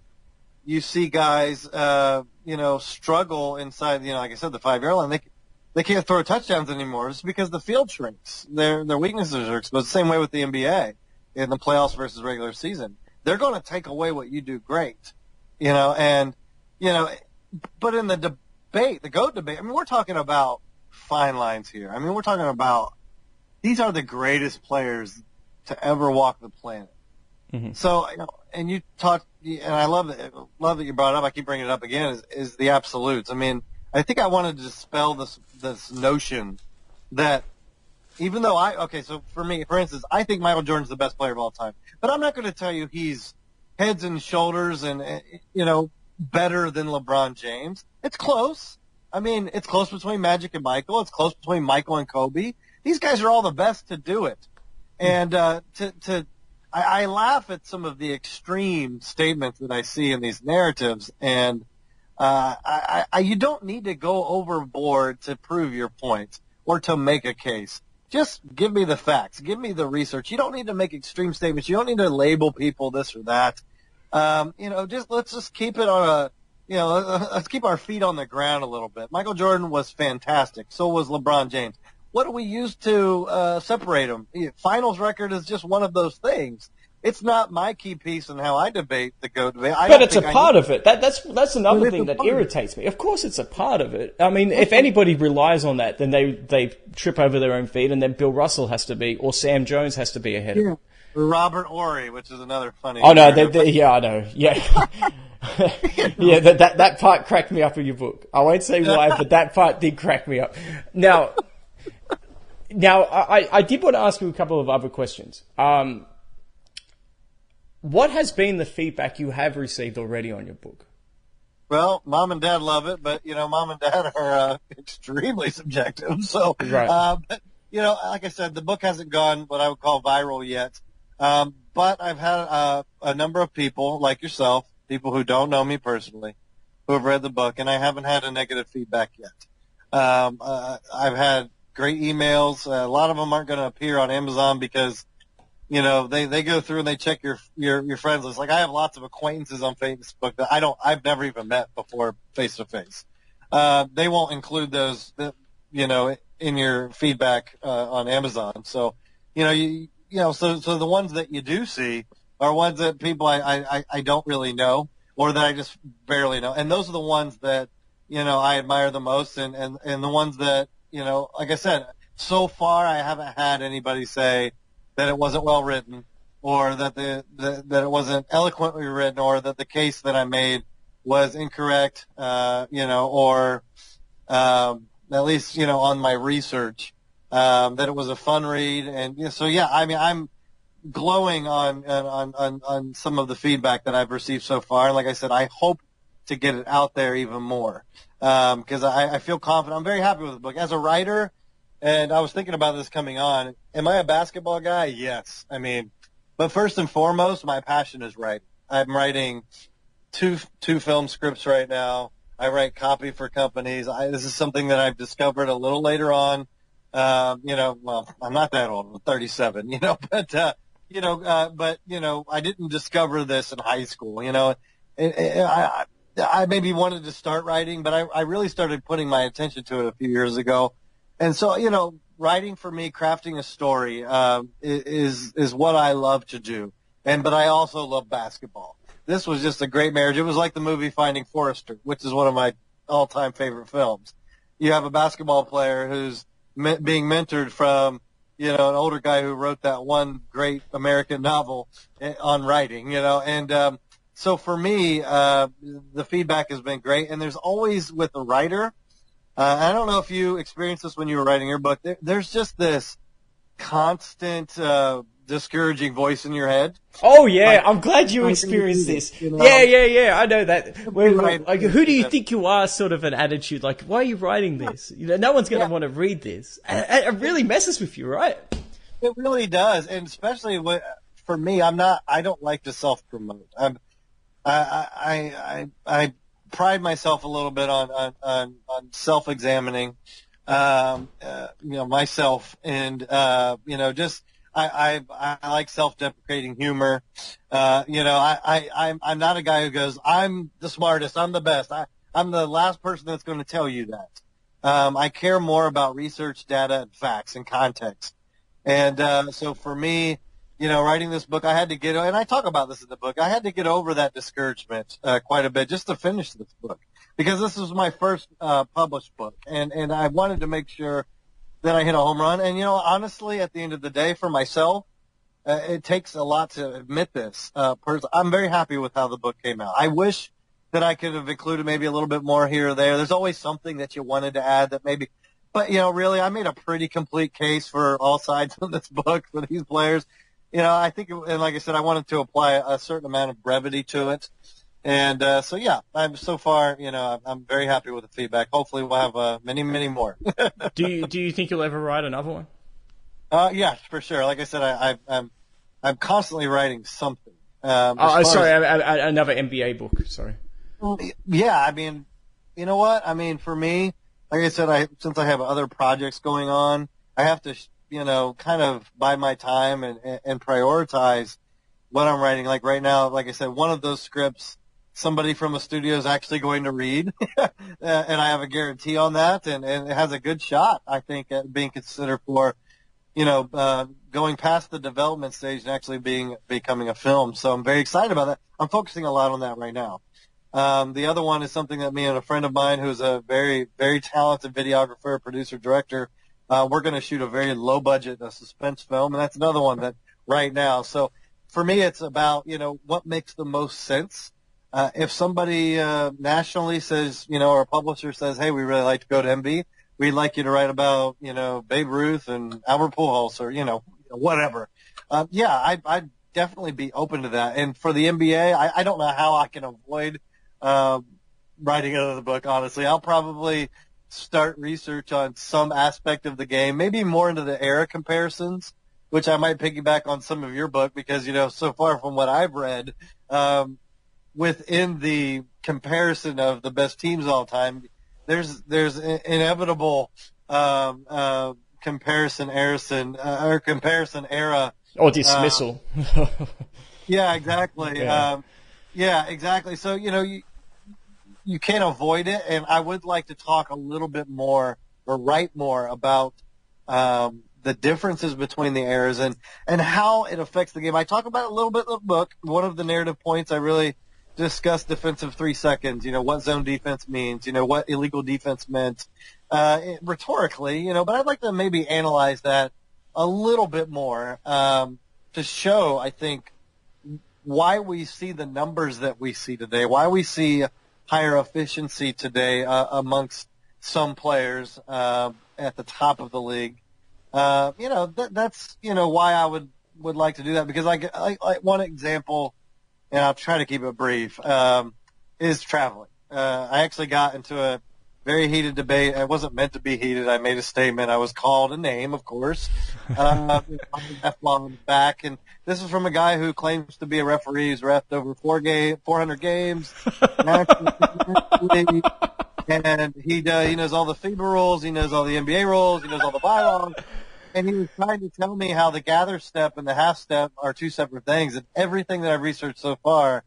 you see guys, struggle inside, like I said, the 5-yard line. They can't throw touchdowns anymore. It's because the field shrinks. Their weaknesses are exposed. Same way with the NBA in the playoffs versus regular season. They're going to take away what you do great, but in the debate, the GOAT debate, I mean, we're talking about fine lines here. I mean, we're talking about these are the greatest players to ever walk the planet. Mm-hmm. So, and you talk, and I love that you brought it up. I keep bringing it up again. Is the absolutes. I mean, I think I wanted to dispel this notion that even though so for me, for instance, I think Michael Jordan's the best player of all time, but I'm not going to tell you he's heads and shoulders and better than LeBron James. It's close. I mean, it's close between Magic and Michael. It's close between Michael and Kobe. These guys are all the best to do it. And I laugh at some of the extreme statements that I see in these narratives, and you don't need to go overboard to prove your point or to make a case. Just give me the facts. Give me the research. You don't need to make extreme statements. You don't need to label people this or that. Let's just keep it on let's keep our feet on the ground a little bit. Michael Jordan was fantastic. So was LeBron James. What do we use to separate them? Finals record is just one of those things. It's not my key piece in how I debate the GOAT debate. But it's a part of it. That's another thing that irritates me. Of course it's a part of it. I mean, if anybody relies on that, then they trip over their own feet, and then Bill Russell has to be, or Sam Jones has to be ahead of him. Robert Horry, which is another funny. Oh, no, yeah, I know. Yeah. Yeah, that part cracked me up in your book. I won't say why, but that part did crack me up. Now, I did want to ask you a couple of other questions. What has been the feedback you have received already on your book? Well, Mom and Dad love it, but, Mom and Dad are extremely subjective. So, right. But, like I said, the book hasn't gone what I would call viral yet. But I've had a number of people like yourself, people who don't know me personally, who have read the book, and I haven't had a negative feedback yet. I've had great emails. A lot of them aren't going to appear on Amazon because they go through and they check your friends list. Like I have lots of acquaintances on Facebook that I've never even met before face to face. They won't include those, in your feedback on Amazon. So, so the ones that you do see are ones that people I don't really know or that I just barely know, and those are the ones that I admire the most, and the ones that like I said, so far I haven't had anybody say that it wasn't well written, or that that it wasn't eloquently written, or that the case that I made was incorrect, or at least, on my research, that it was a fun read. And so, yeah, I mean, I'm glowing on some of the feedback that I've received so far. And like I said, I hope to get it out there even more, because I feel confident. I'm very happy with the book. As a writer, and I was thinking about this coming on, am I a basketball guy? Yes. I mean, but first and foremost, my passion is writing. I'm writing two film scripts right now. I write copy for companies. This is something that I've discovered a little later on. Well, I'm not that old. I'm 37, but I didn't discover this in high school. I maybe wanted to start writing, but I really started putting my attention to it a few years ago. And so, writing for me, crafting a story, is what I love to do. But I also love basketball. This was just a great marriage. It was like the movie Finding Forrester, which is one of my all-time favorite films. You have a basketball player who's being mentored from, an older guy who wrote that one great American novel on writing, so for me, the feedback has been great. And there's always, with a writer, I don't know if you experienced this when you were writing your book, there's just this constant discouraging voice in your head. Oh yeah, I'm glad you experienced this. Yeah, I know that. Like, who do you think you are? Sort of an attitude. Like, why are you writing this? No one's going to want to read this. It really messes with you, right? It really does, and especially for me, I don't like to self-promote. I pride myself a little bit on self-examining, myself, and just. I like self-deprecating humor. I'm not a guy who goes, I'm the smartest, I'm the best. I'm the last person that's going to tell you that. I care more about research, data, and facts and context. And so for me, writing this book, I had to get, and I talk about this in the book, I had to get over that discouragement quite a bit just to finish this book, because this was my first published book, and I wanted to make sure that I hit a home run. And, honestly, at the end of the day, for myself, it takes a lot to admit this. I'm very happy with how the book came out. I wish that I could have included maybe a little bit more here or there. There's always something that you wanted to add that maybe, but, really, I made a pretty complete case for all sides of this book for these players. I think, and like I said, I wanted to apply a certain amount of brevity to it. And so, yeah, I'm very happy with the feedback. Hopefully we'll have many, many more. Do you think you'll ever write another one? Yeah, for sure. Like I said, I'm constantly writing something. Another NBA book. Sorry. Yeah, I mean, you know what? I mean, for me, like I said, since I have other projects going on, I have to, kind of bide my time and prioritize what I'm writing. Like right now, like I said, one of those scripts, somebody from a studio is actually going to read, and I have a guarantee on that, and it has a good shot, I think, at being considered for, going past the development stage and actually becoming a film. So I'm very excited about that. I'm focusing a lot on that right now. The other one is something that me and a friend of mine who's a very, very talented videographer, producer, director, we're going to shoot a very low budget suspense film, and that's another one that right now. So for me, it's about, what makes the most sense. If somebody nationally says, or a publisher says, hey, we really like to go to MB, we'd like you to write about, Babe Ruth and Albert Pujols or, whatever. I'd definitely be open to that. And for the NBA, I don't know how I can avoid writing another book, honestly. I'll probably start research on some aspect of the game, maybe more into the era comparisons, which I might piggyback on some of your book because, so far from what I've read, within the comparison of the best teams all time, there's inevitable comparison era or dismissal. Yeah, exactly. Yeah, exactly. So you can't avoid it, and I would like to talk a little bit more or write more about the differences between the eras and how it affects the game. I talk about it a little bit in the book. One of the narrative points I really discuss defensive 3 seconds, what zone defense means, what illegal defense meant, rhetorically, but I'd like to maybe analyze that a little bit more, to show, I think, why we see the numbers that we see today, why we see higher efficiency today amongst some players at the top of the league. That's why I would like to do that, because I one example, and I'll try to keep it brief, is traveling. I actually got into a very heated debate. It wasn't meant to be heated. I made a statement. I was called a name, of course. F-bomb back, and this is from a guy who claims to be a referee who's reffed over 400 games. And he knows all the FIBA rules. He knows all the NBA rules. He knows all the bylaws. And he was trying to tell me how the gather step and the half step are two separate things. And everything that I've researched so far,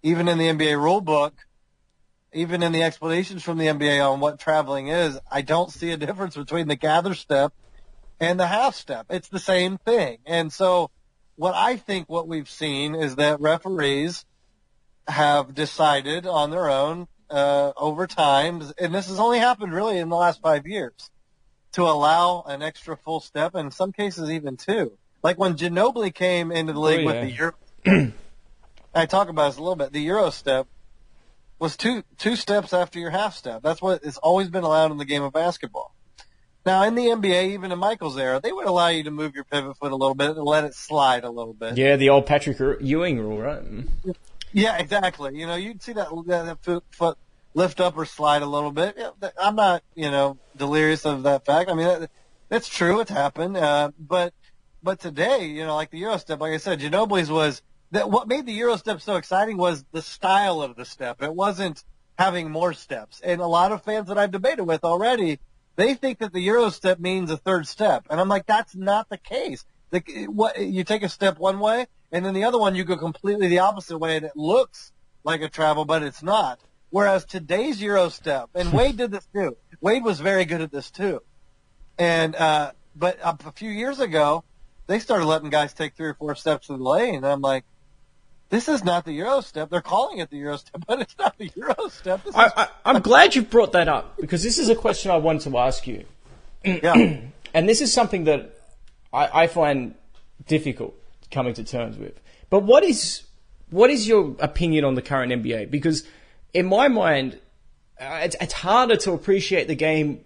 even in the NBA rule book, even in the explanations from the NBA on what traveling is, I don't see a difference between the gather step and the half step. It's the same thing. And so what we've seen is that referees have decided on their own over time, and this has only happened really in the last 5 years, to allow an extra full step, and in some cases even two. Like when Ginobili came into the league with the Euro, I talk about this a little bit, the Euro step was two steps after your half step. That's what has always been allowed in the game of basketball. Now, in the NBA, even in Michael's era, they would allow you to move your pivot foot a little bit and let it slide a little bit. Yeah, the old Patrick Ewing rule, right? Yeah, exactly. You'd see that foot lift up or slide a little bit. I'm not, delirious of that fact. I mean, that's true. It's happened. But today, like the Euro step, like I said, Ginobili's was that what made the Euro step so exciting was the style of the step. It wasn't having more steps. And a lot of fans that I've debated with already, they think that the Euro step means a third step. And I'm like, that's not the case. You take a step one way, and then the other one you go completely the opposite way, and it looks like a travel, but it's not. Whereas today's Euro step, and Wade did this too. Wade was very good at this too. And but a few years ago, they started letting guys take 3 or 4 steps to the lane, and I'm like, this is not the Euro step. They're calling it the Euro step, but it's not the Euro step. I'm glad you brought that up, because this is a question I wanted to ask you. Yeah. And this is something that I find difficult coming to terms with. But what is your opinion on the current NBA? Because in my mind, it's harder to appreciate the game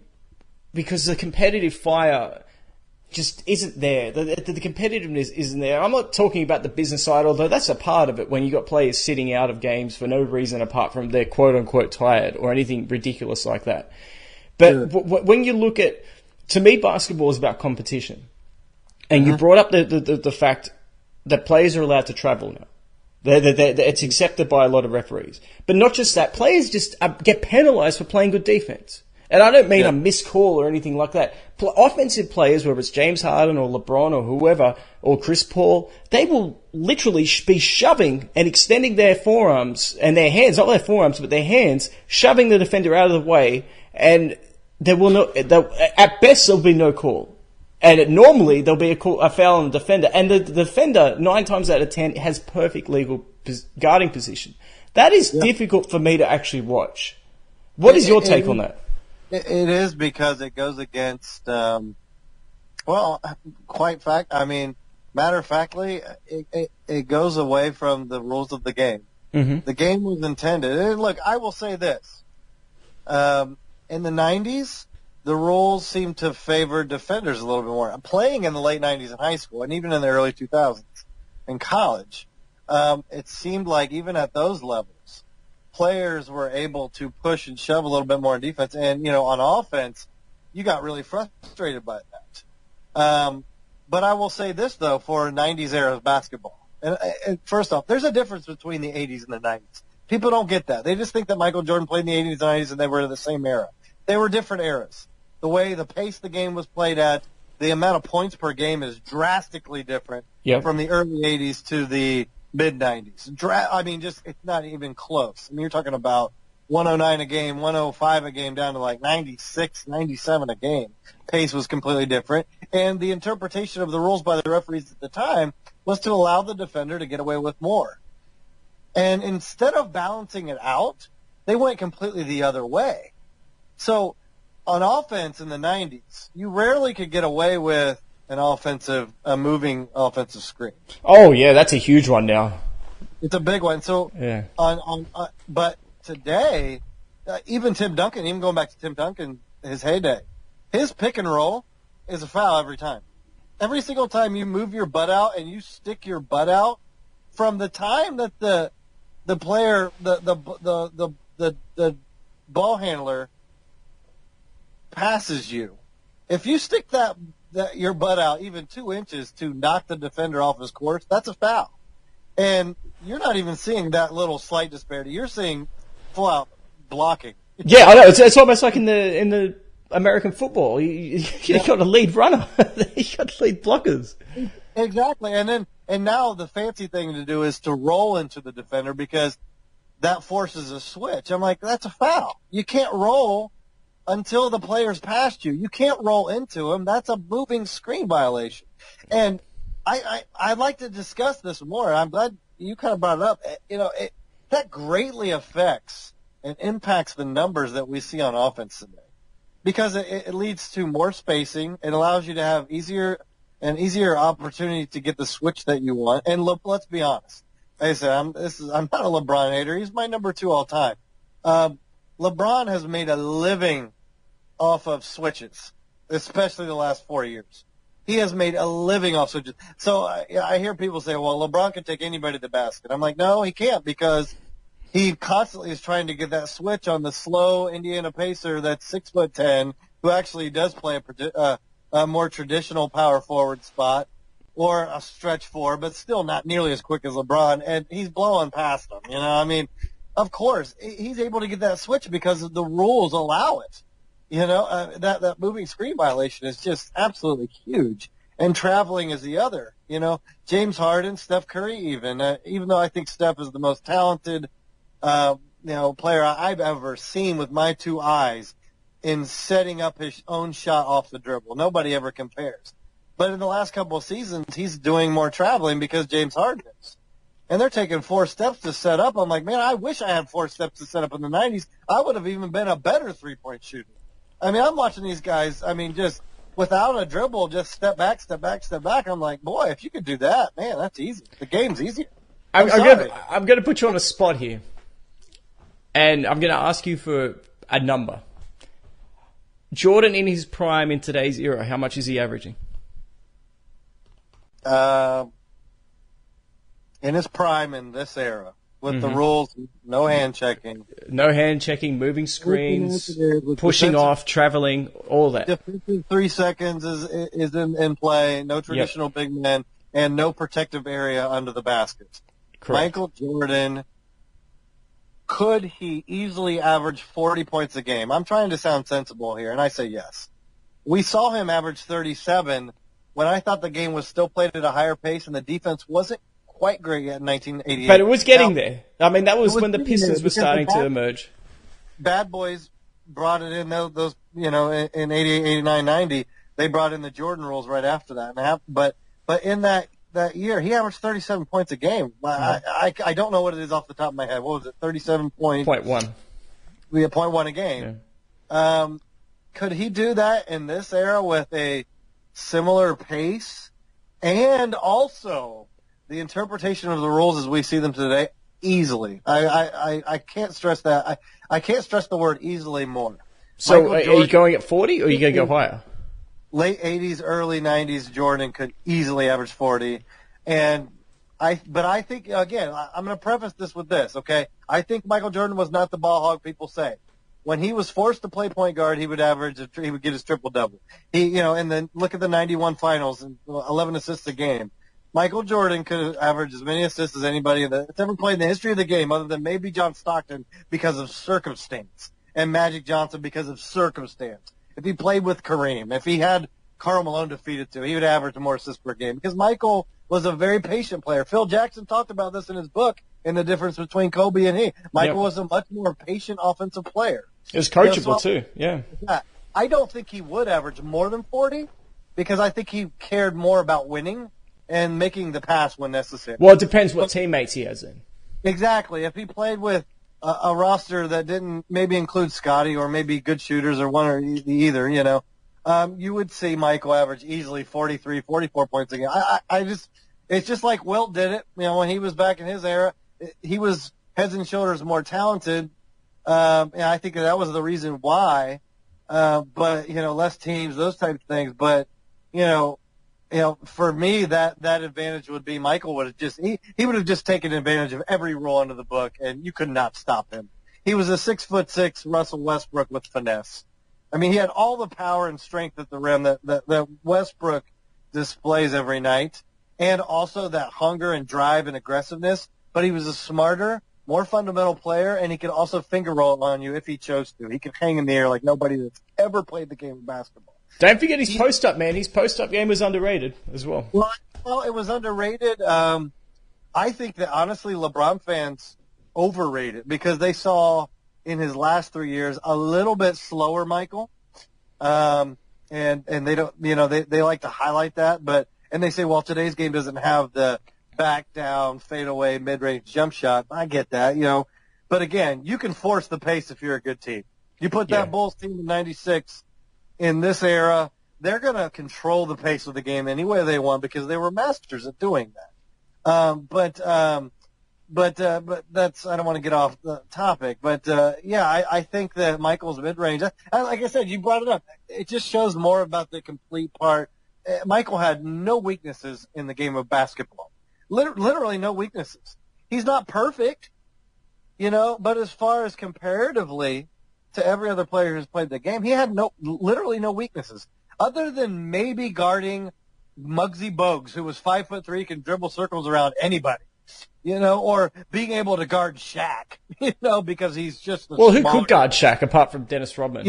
because the competitive fire just isn't there. The competitiveness isn't there. I'm not talking about the business side, although that's a part of it when you got players sitting out of games for no reason apart from they're quote-unquote tired or anything ridiculous like that. But when you look at, to me, basketball is about competition. And you brought up the fact that players are allowed to travel now. It's accepted by a lot of referees. But not just that, players just get penalized for playing good defense. And I don't mean a missed call or anything like that. Offensive players, whether it's James Harden or LeBron or whoever, or Chris Paul, they will literally be shoving and extending their forearms and their hands, not their forearms, but their hands, shoving the defender out of the way, and at best there'll be no call. And normally there'll be a foul on the defender, and the defender 9 times out of 10 has perfect legal guarding position. That is difficult for me to actually watch. What is your take on that? It is, because it goes against, matter of factly, it goes away from the rules of the game. Mm-hmm. The game was intended. And look, I will say this. In the 90s, the rules seemed to favor defenders a little bit more. Playing in the late 90s in high school, and even in the early 2000s in college, it seemed like even at those levels, players were able to push and shove a little bit more in defense. And, on offense, you got really frustrated by that. But I will say this, though, for 90s era of basketball. And first off, there's a difference between the 80s and the 90s. People don't get that. They just think that Michael Jordan played in the 80s and 90s and they were in the same era. They were different eras. The pace the game was played at, the amount of points per game is drastically different from the early 80s to the mid-90s. It's not even close. You're talking about 109 a game, 105 a game, down to like 96, 97 a game. Pace was completely different. And the interpretation of the rules by the referees at the time was to allow the defender to get away with more. And instead of balancing it out, they went completely the other way. So on offense in the 90s, you rarely could get away with a moving offensive screen. Oh yeah, that's a huge one now. It's a big one. So yeah. But today, even Tim Duncan, even going back to Tim Duncan, his heyday, his pick and roll is a foul every time. Every single time you move your butt out and you stick your butt out, from the time that the player, the ball handler passes you, if you stick that your butt out even 2 inches to knock the defender off his course, that's a foul. And you're not even seeing that little slight disparity. You're seeing full out blocking. Yeah, I know. It's almost like in the American football. You got a lead runner. You got lead blockers. Exactly. And now the fancy thing to do is to roll into the defender because that forces a switch. I'm like, that's a foul. You can't roll until the player's past you. You can't roll into him. That's a moving screen violation. And I'd like to discuss this more. I'm glad you kind of brought it up. That greatly affects and impacts the numbers that we see on offense today because it leads to more spacing. It allows you to have an easier opportunity to get the switch that you want. And let's be honest. Like I said, I'm not a LeBron hater. He's my number 2 all time. LeBron has made a living off of switches, especially the last 4 years. He has made a living off switches. So I hear people say, well, LeBron can take anybody to the basket. I'm like, no, he can't because he constantly is trying to get that switch on the slow Indiana Pacer that's 6'10", who actually does play a more traditional power forward spot or a stretch 4, but still not nearly as quick as LeBron, and he's blowing past him. I mean, of course, he's able to get that switch because the rules allow it. That moving screen violation is just absolutely huge. And traveling is the other. James Harden, Steph Curry even though I think Steph is the most talented, player I've ever seen with my 2 eyes in setting up his own shot off the dribble. Nobody ever compares. But in the last couple of seasons, he's doing more traveling because James Harden is. And they're taking 4 steps to set up. I'm like, man, I wish I had 4 steps to set up in the 90s. I would have even been a better three-point shooter. I mean, I'm watching these guys, just without a dribble, just step back, step back, step back. I'm like, boy, if you could do that, man, that's easy. The game's easier. I'm going to put you on a spot here. And I'm going to ask you for a number. Jordan in his prime in today's era, how much is he averaging? In his prime in this era, with the rules, no hand checking. No hand checking, moving screens, pushing off, traveling, all that. Defensive 3 seconds is in play, no traditional big men, and no protective area under the basket. Correct. Michael Jordan, could he easily average 40 points a game? I'm trying to sound sensible here, and I say yes. We saw him average 37 when I thought the game was still played at a higher pace and the defense wasn't quite great yet in 1988. But it was getting there. I mean, that was when the Pistons were starting to emerge. Bad Boys brought it in, those in 88, 89, 90, they brought in the Jordan rules right after that. But in that year, he averaged 37 points a game. I don't know what it is off the top of my head. What was it, 37 points? 0.1. Yeah, 0.1 a game. Yeah. Could he do that in this era with a similar pace? And also the interpretation of the rules as we see them today, easily. I can't stress that. I can't stress the word easily more. So are you going at 40 or are you going to go higher? Late 80s, early 90s, Jordan could easily average 40. But I think, again, I'm going to preface this with this, okay? I think Michael Jordan was not the ball hog people say. When he was forced to play point guard, he would get his triple-double. And then look at the 91 finals, and 11 assists a game. Michael Jordan could have averaged as many assists as anybody that's ever played in the history of the game, other than maybe John Stockton because of circumstance, and Magic Johnson because of circumstance. If he played with Kareem, if he had Karl Malone to feed it to, he would average more assists per game because Michael was a very patient player. Phil Jackson talked about this in his book, in the difference between Kobe and he. Michael was a much more patient offensive player. He was coachable too, yeah. I don't think he would average more than 40 because I think he cared more about winning and making the pass when necessary. Well, it depends what teammates he has in. Exactly. If he played with a roster that didn't maybe include Scotty or maybe good shooters or one or either, you would see Michael average easily 43, 44 points a game. It's just like Wilt did it. When he was back in his era, he was heads and shoulders more talented And I think that was the reason why. But less teams, those type of things. But for me, that advantage would be Michael would have he would have just taken advantage of every rule under the book, and you could not stop him. He was a 6'6" Russell Westbrook with finesse. I mean, he had all the power and strength at the rim that Westbrook displays every night, and also that hunger and drive and aggressiveness. But he was a smarter, more fundamental player, and he could also finger roll on you if he chose to. He could hang in the air like nobody that's ever played the game of basketball. Don't forget his post-up, man. His post-up game was underrated as well. Well, it was underrated. I think that, honestly, LeBron fans overrate it because they saw in his last 3 years a little bit slower Michael. And they don't, they like to highlight that, and they say, well, today's game doesn't have the back down, fade away, mid-range jump shot. I get that, but again, you can force the pace if you're a good team. You put that Bulls team in 96 in this era, they're going to control the pace of the game any way they want because they were masters at doing that. But that's, I don't want to get off the topic, but I think that Michael's mid-range, like I said, you brought it up. It just shows more about the complete part. Michael had no weaknesses in the game of basketball. Literally no weaknesses. He's not perfect, but as far as comparatively to every other player who's played the game, he had literally no weaknesses other than maybe guarding Muggsy Bogues, who was 5'3", can dribble circles around anybody. Or being able to guard Shaq, because he's just who could guard Shaq apart from Dennis Rodman?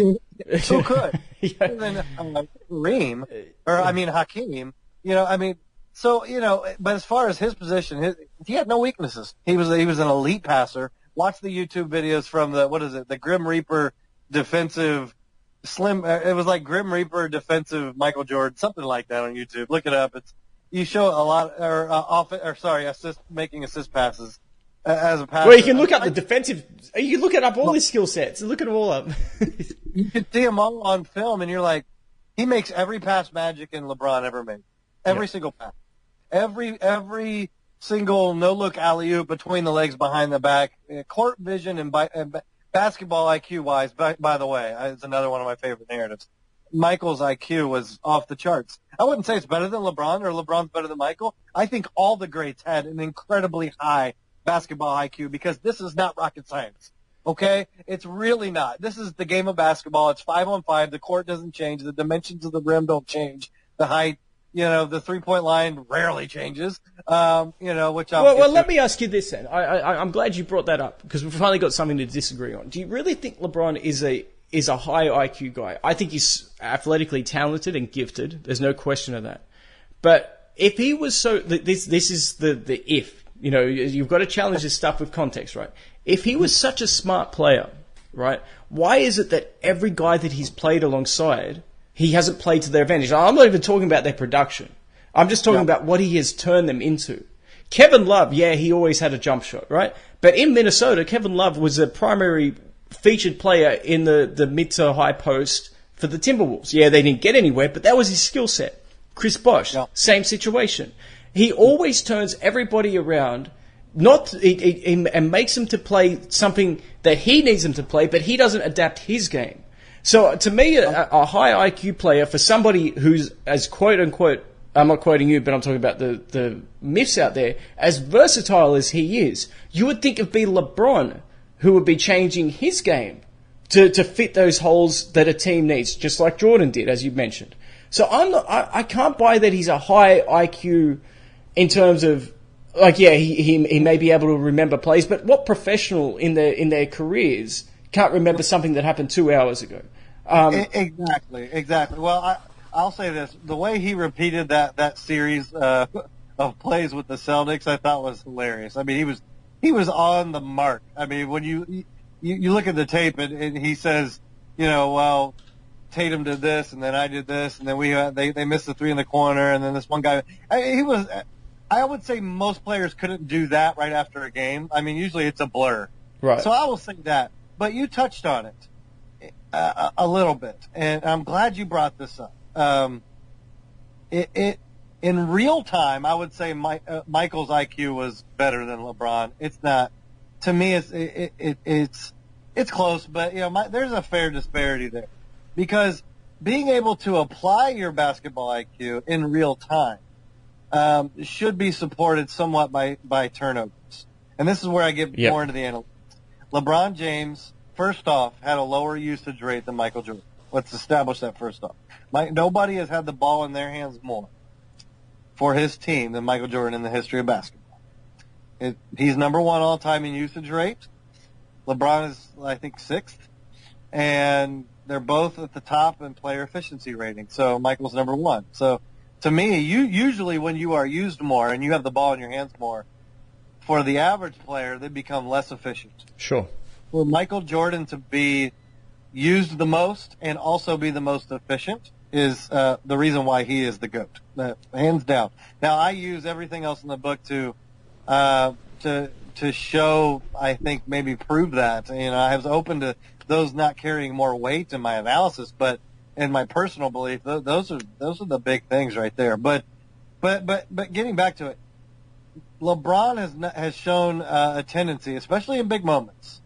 Who could? And then Kareem, Hakeem. But as far as his position, he had no weaknesses. He was an elite passer. Watch the YouTube videos from the Grim Reaper defensive slim. It was like Grim Reaper defensive Michael Jordan, something like that on YouTube. Look it up. You show a lot, making assist passes as a passer. Well, you can look up the defensive. You can look it up all his skill sets. Look at them all up. You can see them all on film, and you're like, he makes every pass Magic and LeBron ever made. Every single pass. Every single no-look alley-oop between the legs, behind the back. Court vision and basketball IQ-wise, by the way, it's another one of my favorite narratives. Michael's IQ was off the charts. I wouldn't say it's better than LeBron or LeBron's better than Michael. I think all the greats had an incredibly high basketball IQ because this is not rocket science. Okay? It's really not. This is the game of basketball. It's 5-on-5. The court doesn't change. The dimensions of the rim don't change. The height, the three-point line rarely changes. Which let me ask you this then. I'm glad you brought that up because we've finally got something to disagree on. Do you really think LeBron is a high IQ guy? I think he's athletically talented and gifted. There's no question of that. But if he was this is the if. You've got to challenge this stuff with context, right? If he was such a smart player, right, why is it that every guy that he's played alongside, he hasn't played to their advantage? I'm not even talking about their production. I'm just talking about what he has turned them into. Kevin Love, he always had a jump shot, right? But in Minnesota, Kevin Love was a primary featured player in the mid to high post for the Timberwolves. Yeah, they didn't get anywhere, but that was his skill set. Chris Bosh, same situation. He always turns everybody around, and makes them to play something that he needs them to play, but he doesn't adapt his game. So to me, a high IQ player for somebody who's as quote unquote, I'm not quoting you, but I'm talking about the myths out there, as versatile as he is, you would think it'd be LeBron who would be changing his game to fit those holes that a team needs, just like Jordan did, as you mentioned. So I can't buy that he's a high IQ in terms of, he may be able to remember plays, but what professional in their careers can't remember something that happened 2 hours ago? Exactly. Well, I'll say this. The way he repeated that series of plays with the Celtics, I thought was hilarious. I mean, he was on the mark. I mean, when you look at the tape and he says, Tatum did this and then I did this and then they missed the three in the corner and then this one guy. I would say most players couldn't do that right after a game. I mean, usually it's a blur. Right. So I will say that. But you touched on it a little bit, and I'm glad you brought this up. In real time, I would say Michael's IQ was better than LeBron. It's not. To me, it's It's close, but there's a fair disparity there, because being able to apply your basketball IQ in real time should be supported somewhat by turnovers. And this is where I get more into the analytics. LeBron James, first off, had a lower usage rate than Michael Jordan. Let's establish that first off. Nobody has had the ball in their hands more for his team than Michael Jordan in the history of basketball. He's number one all time in usage rate. LeBron is, I think, sixth. And they're both at the top in player efficiency rating. So Michael's number one. So to me, usually when you are used more and you have the ball in your hands more, for the average player, they become less efficient. Sure. For Michael Jordan to be used the most and also be the most efficient is the reason why he is the GOAT, hands down. Now, I use everything else in the book to show, I think, maybe prove that. I was open to those not carrying more weight in my analysis, but in my personal belief, those are the big things right there. But getting back to it, LeBron has shown a tendency, especially in big moments,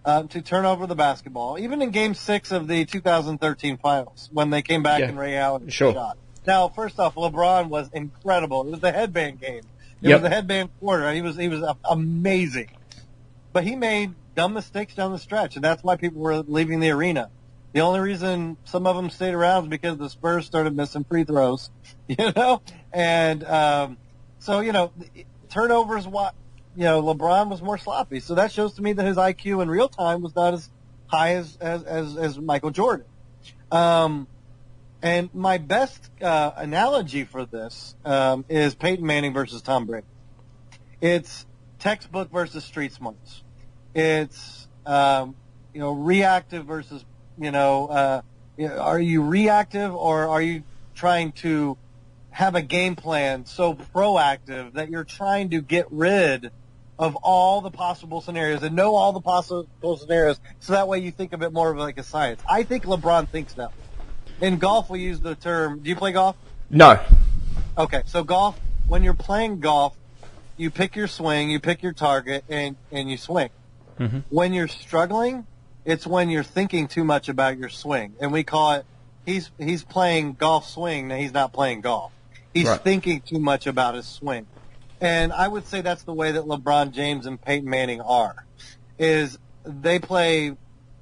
to turn over the basketball, even in Game 6 of the 2013 Finals when they came back and Ray Allen shot. Now, first off, LeBron was incredible. It was the headband game. It was the headband quarter. He was amazing. But he made dumb mistakes down the stretch, and that's why people were leaving the arena. The only reason some of them stayed around is because the Spurs started missing free throws, And turnovers, LeBron was more sloppy. So that shows to me that his IQ in real time was not as high as Michael Jordan. And my best analogy for this is Peyton Manning versus Tom Brady. It's textbook versus street smarts. It's reactive versus are you reactive or are you trying to have a game plan so proactive that you're trying to get rid of all the possible scenarios and know all the possible scenarios so that way you think of it more of like a science. I think LeBron thinks that. In golf, we use the term, do you play golf? No. Okay, so golf, when you're playing golf, you pick your swing, you pick your target, and you swing. Mm-hmm. When you're struggling, it's when you're thinking too much about your swing. And we call it, he's playing golf swing, and he's not playing golf. He's thinking too much about his swing. And I would say that's the way that LeBron James and Peyton Manning are, is they play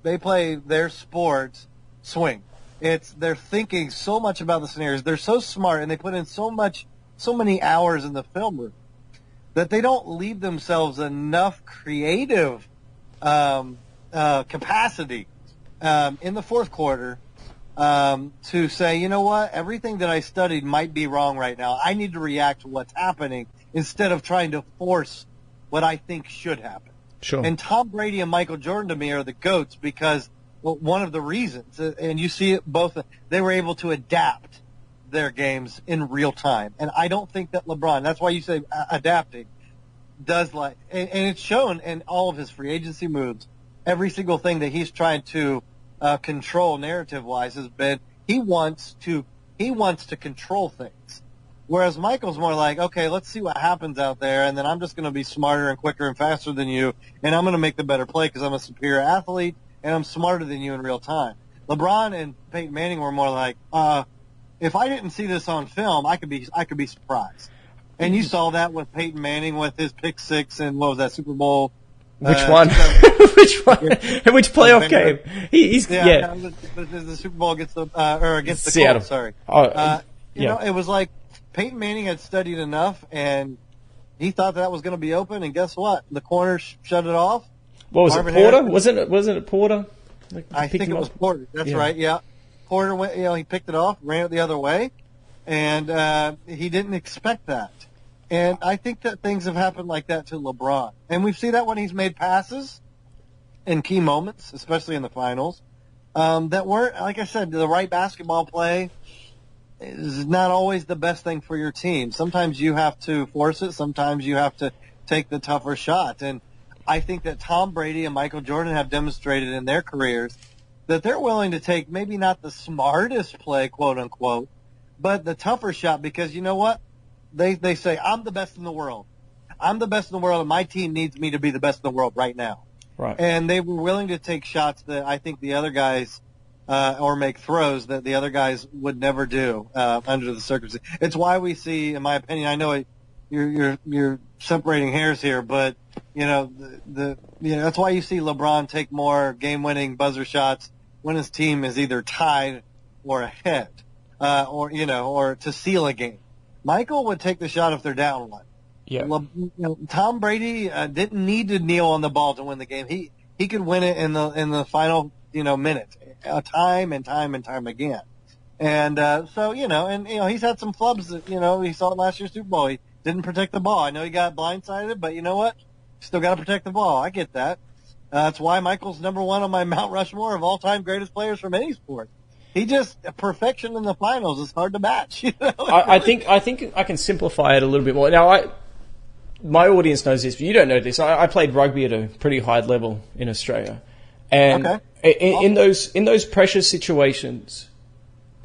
their sports swing. They're thinking so much about the scenarios. They're so smart, and they put in so many hours in the film room that they don't leave themselves enough creative capacity in the fourth quarter to say, you know what, everything that I studied might be wrong right now. I need to react to what's happening instead of trying to force what I think should happen. Sure. And Tom Brady and Michael Jordan to me are the GOATs because one of the reasons, and you see it both, they were able to adapt their games in real time. And I don't think that LeBron, that's why you say adapting, does and it's shown in all of his free agency moves. Every single thing that he's trying to control narrative-wise has been he wants to control things. Whereas Michael's more like, okay, let's see what happens out there, and then I'm just going to be smarter and quicker and faster than you, and I'm going to make the better play because I'm a superior athlete, and I'm smarter than you in real time. LeBron and Peyton Manning were more like, if I didn't see this on film, I could be surprised. And you saw that with Peyton Manning with his pick six and what was that, Super Bowl? Which one? Which one? Which playoff game? He's the Super Bowl against the Seattle. Colts, sorry. It was like Peyton Manning had studied enough, and he thought that was going to be open, and guess what? The corner shut it off. What was Marvin it, Porter? Harrison, Wasn't it Porter? I think it was Porter. That's right, yeah. Porter went, he picked it off, ran it the other way, and he didn't expect that. And I think that things have happened like that to LeBron. And we've seen that when he's made passes in key moments, especially in the finals, that weren't, like I said, the right basketball play is not always the best thing for your team. Sometimes you have to force it. Sometimes you have to take the tougher shot. And I think that Tom Brady and Michael Jordan have demonstrated in their careers that they're willing to take maybe not the smartest play, quote unquote, but the tougher shot because you know what? They say, I'm the best in the world. I'm the best in the world, and my team needs me to be the best in the world right now. Right. And they were willing to take shots that I think the other guys, or make throws that the other guys would never do, under the circumstances. It's why we see, in my opinion, I know you're separating hairs here, but, that's why you see LeBron take more game-winning buzzer shots when his team is either tied or ahead, or to seal a game. Michael would take the shot if they're down one. Yeah. Tom Brady didn't need to kneel on the ball to win the game. He could win it in the final minute, time and time again. And he's had some flubs that he saw it last year's Super Bowl. He didn't protect the ball. I know he got blindsided, but you know what? Still got to protect the ball. I get that. That's why Michael's number one on my Mount Rushmore of all-time greatest players from any sport. He just perfection in the finals is hard to match. I think I can simplify it a little bit more. Now, my audience knows this, but you don't know this. I played rugby at a pretty high level in Australia, and in those pressure situations,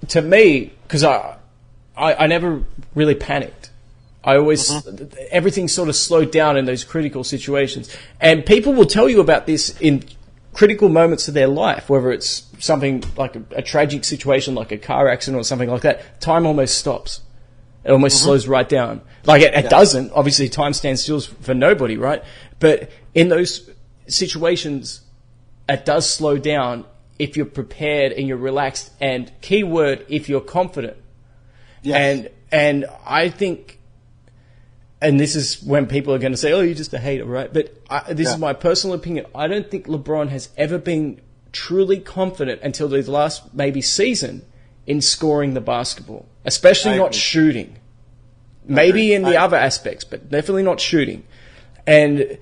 to me, because I never really panicked. I always everything sort of slowed down in those critical situations, and people will tell you about this in critical moments of their life, whether it's something like a tragic situation, like a car accident or something like that. Time almost stops. It almost slows right down. Like it doesn't. Obviously, time stands still for nobody, right? But in those situations, it does slow down if you're prepared and you're relaxed. And keyword, if you're confident. Yes. And I think, and this is when people are going to say, "Oh, you're just a hater," right? But this is my personal opinion. I don't think LeBron has ever been truly confident until the last maybe season in scoring the basketball, especially not shooting. Maybe in the other aspects, but definitely not shooting. And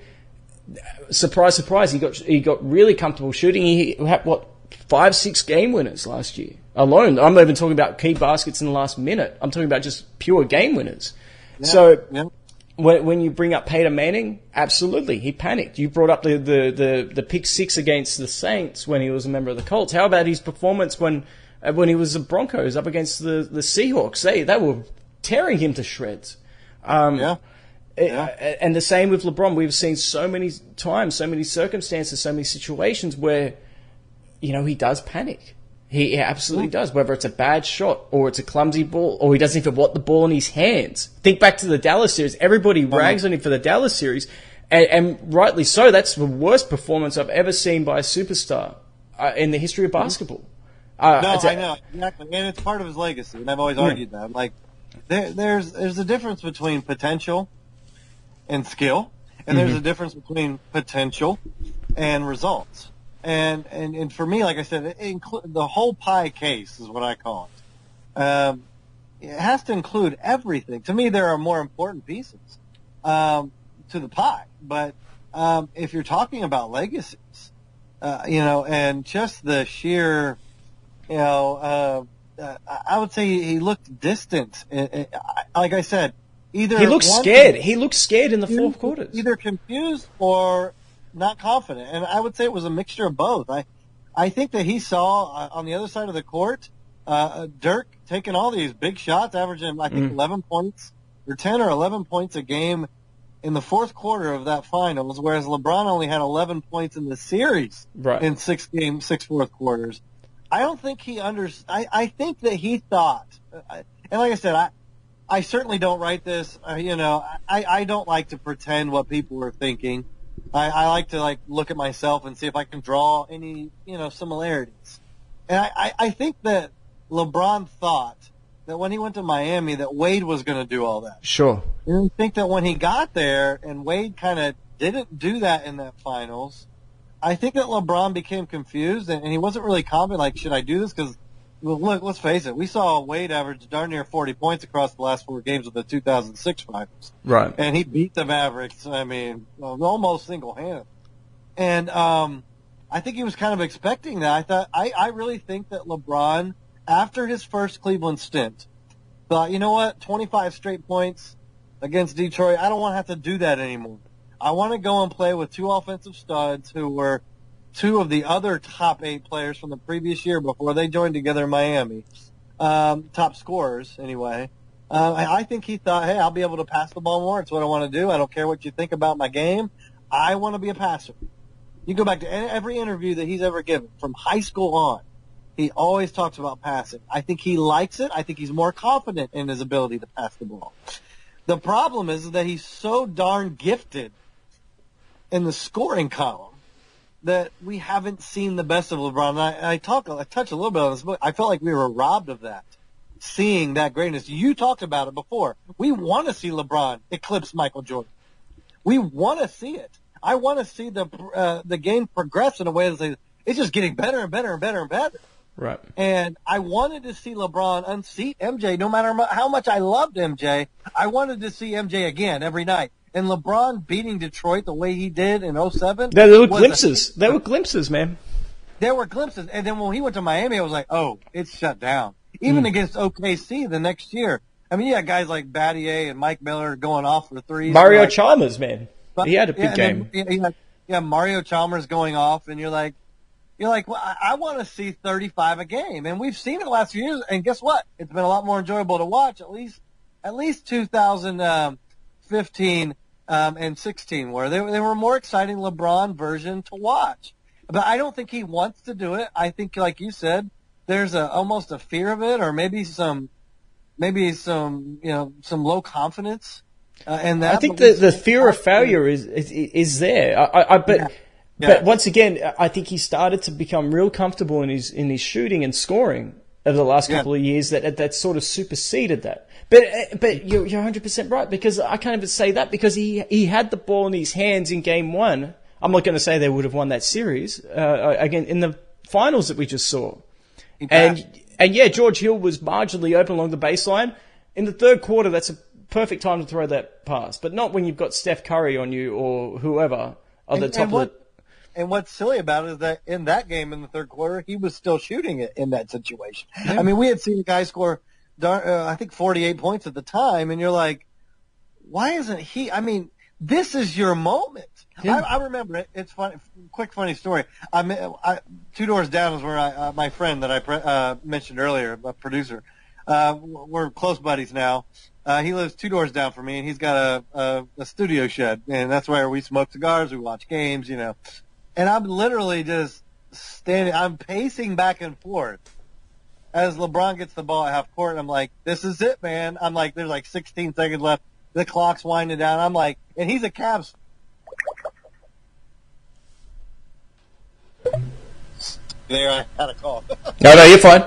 surprise, surprise, he got really comfortable shooting. He had 5-6 game winners last year alone. I'm not even talking about key baskets in the last minute. I'm talking about just pure game winners. Yeah. So when you bring up Peyton Manning, absolutely, he panicked. You brought up the pick 6 against the Saints when he was a member of the Colts. How about his performance when he was the Broncos up against the Seahawks? They were tearing him to shreds. And the same with LeBron. We've seen so many times, so many circumstances, so many situations where, he does panic. He absolutely does, whether it's a bad shot or it's a clumsy ball or he doesn't even want the ball in his hands. Think back to the Dallas series. Everybody rags on him for the Dallas series, and rightly so. That's the worst performance I've ever seen by a superstar in the history of basketball. I know, exactly. And it's part of his legacy, and I've always argued that. Like, there's a difference between potential and skill, and there's a difference between potential and results. And for me, like I said, the whole pie case is what I call it. It has to include everything. To me, there are more important pieces to the pie. But if you're talking about legacies, and just the sheer, I would say he looked distant. Like I said, either he looked scared. He looked scared in the fourth quarters. Either confused or not confident, and I would say it was a mixture of both. I think that he saw on the other side of the court Dirk taking all these big shots, averaging I think 11 points or 10 or 11 points a game in the fourth quarter of that finals, whereas LeBron only had 11 points in the series in 6 fourth quarters. I don't think he I think that he thought, and like I said, I certainly don't write this. I don't like to pretend what people were thinking. I like to look at myself and see if I can draw any similarities. And I think that LeBron thought that when he went to Miami that Wade was going to do all that. Sure. And I think that when he got there and Wade kind of didn't do that in that finals, I think that LeBron became confused and he wasn't really confident. Like, should I do this? Because look, let's face it. We saw Wade average darn near 40 points across the last 4 games of the 2006 finals. Right. And he beat the Mavericks, almost single-handed. And I think he was kind of expecting that. I really think that LeBron, after his first Cleveland stint, thought, you know what, 25 straight points against Detroit, I don't want to have to do that anymore. I want to go and play with 2 offensive studs who were 2 of the other top 8 players from the previous year before they joined together in Miami, top scorers anyway. I think he thought, hey, I'll be able to pass the ball more. It's what I want to do. I don't care what you think about my game. I want to be a passer. You go back to every interview that he's ever given, from high school on, he always talks about passing. I think he likes it. I think he's more confident in his ability to pass the ball. The problem is that he's so darn gifted in the scoring column that we haven't seen the best of LeBron. And I touch a little bit on this book. I felt like we were robbed of that, seeing that greatness. You talked about it before. We want to see LeBron eclipse Michael Jordan. We want to see it. I want to see the game progress in a way that it's just getting better and better and better and better. Right. And I wanted to see LeBron unseat MJ. No matter how much I loved MJ, I wanted to see MJ again every night. And LeBron beating Detroit the way he did in 2007. There were glimpses. There were glimpses, man. There were glimpses. And then when he went to Miami, I was like, oh, it's shut down. Even against OKC the next year. I mean, you had guys like Battier and Mike Miller going off for threes. Mario Chalmers, man. He had a big game. Mario Chalmers going off, and you're like, well, I want to see 35 a game. And we've seen it the last few years, and guess what? It's been a lot more enjoyable to watch, at least 2015 and 16, where they were more exciting LeBron version to watch. But I don't think he wants to do it. I think, like you said, there's almost a fear of it, or maybe some low confidence in that. I think the fear of failure is there. But once again, I think he started to become real comfortable in his shooting and scoring over the last couple of years. That sort of superseded that. But you're 100% right, because I can't even say that, because he had the ball in his hands in game one. I'm not going to say they would have won that series again in the finals that we just saw. And George Hill was marginally open along the baseline. In the third quarter, that's a perfect time to throw that pass, but not when you've got Steph Curry on you or whoever on the top of it. And what's silly about it is that in that game in the third quarter, he was still shooting it in that situation. Yeah. I mean, we had seen a guy score, I think, 48 points at the time, and you're like, why isn't he? I mean, this is your moment. Yeah. I remember it. It's funny. Quick funny story. Two doors down is where my friend that I mentioned earlier, a producer. We're close buddies now. He lives 2 doors down from me, and he's got a studio shed, and that's where we smoke cigars, we watch games, And I'm literally just standing. I'm pacing back and forth as LeBron gets the ball at half court, and I'm like, "This is it, man." I'm like, "There's like 16 seconds left. The clock's winding down." I'm like, and he's a Cavs. There, I had a call. No, you're fine.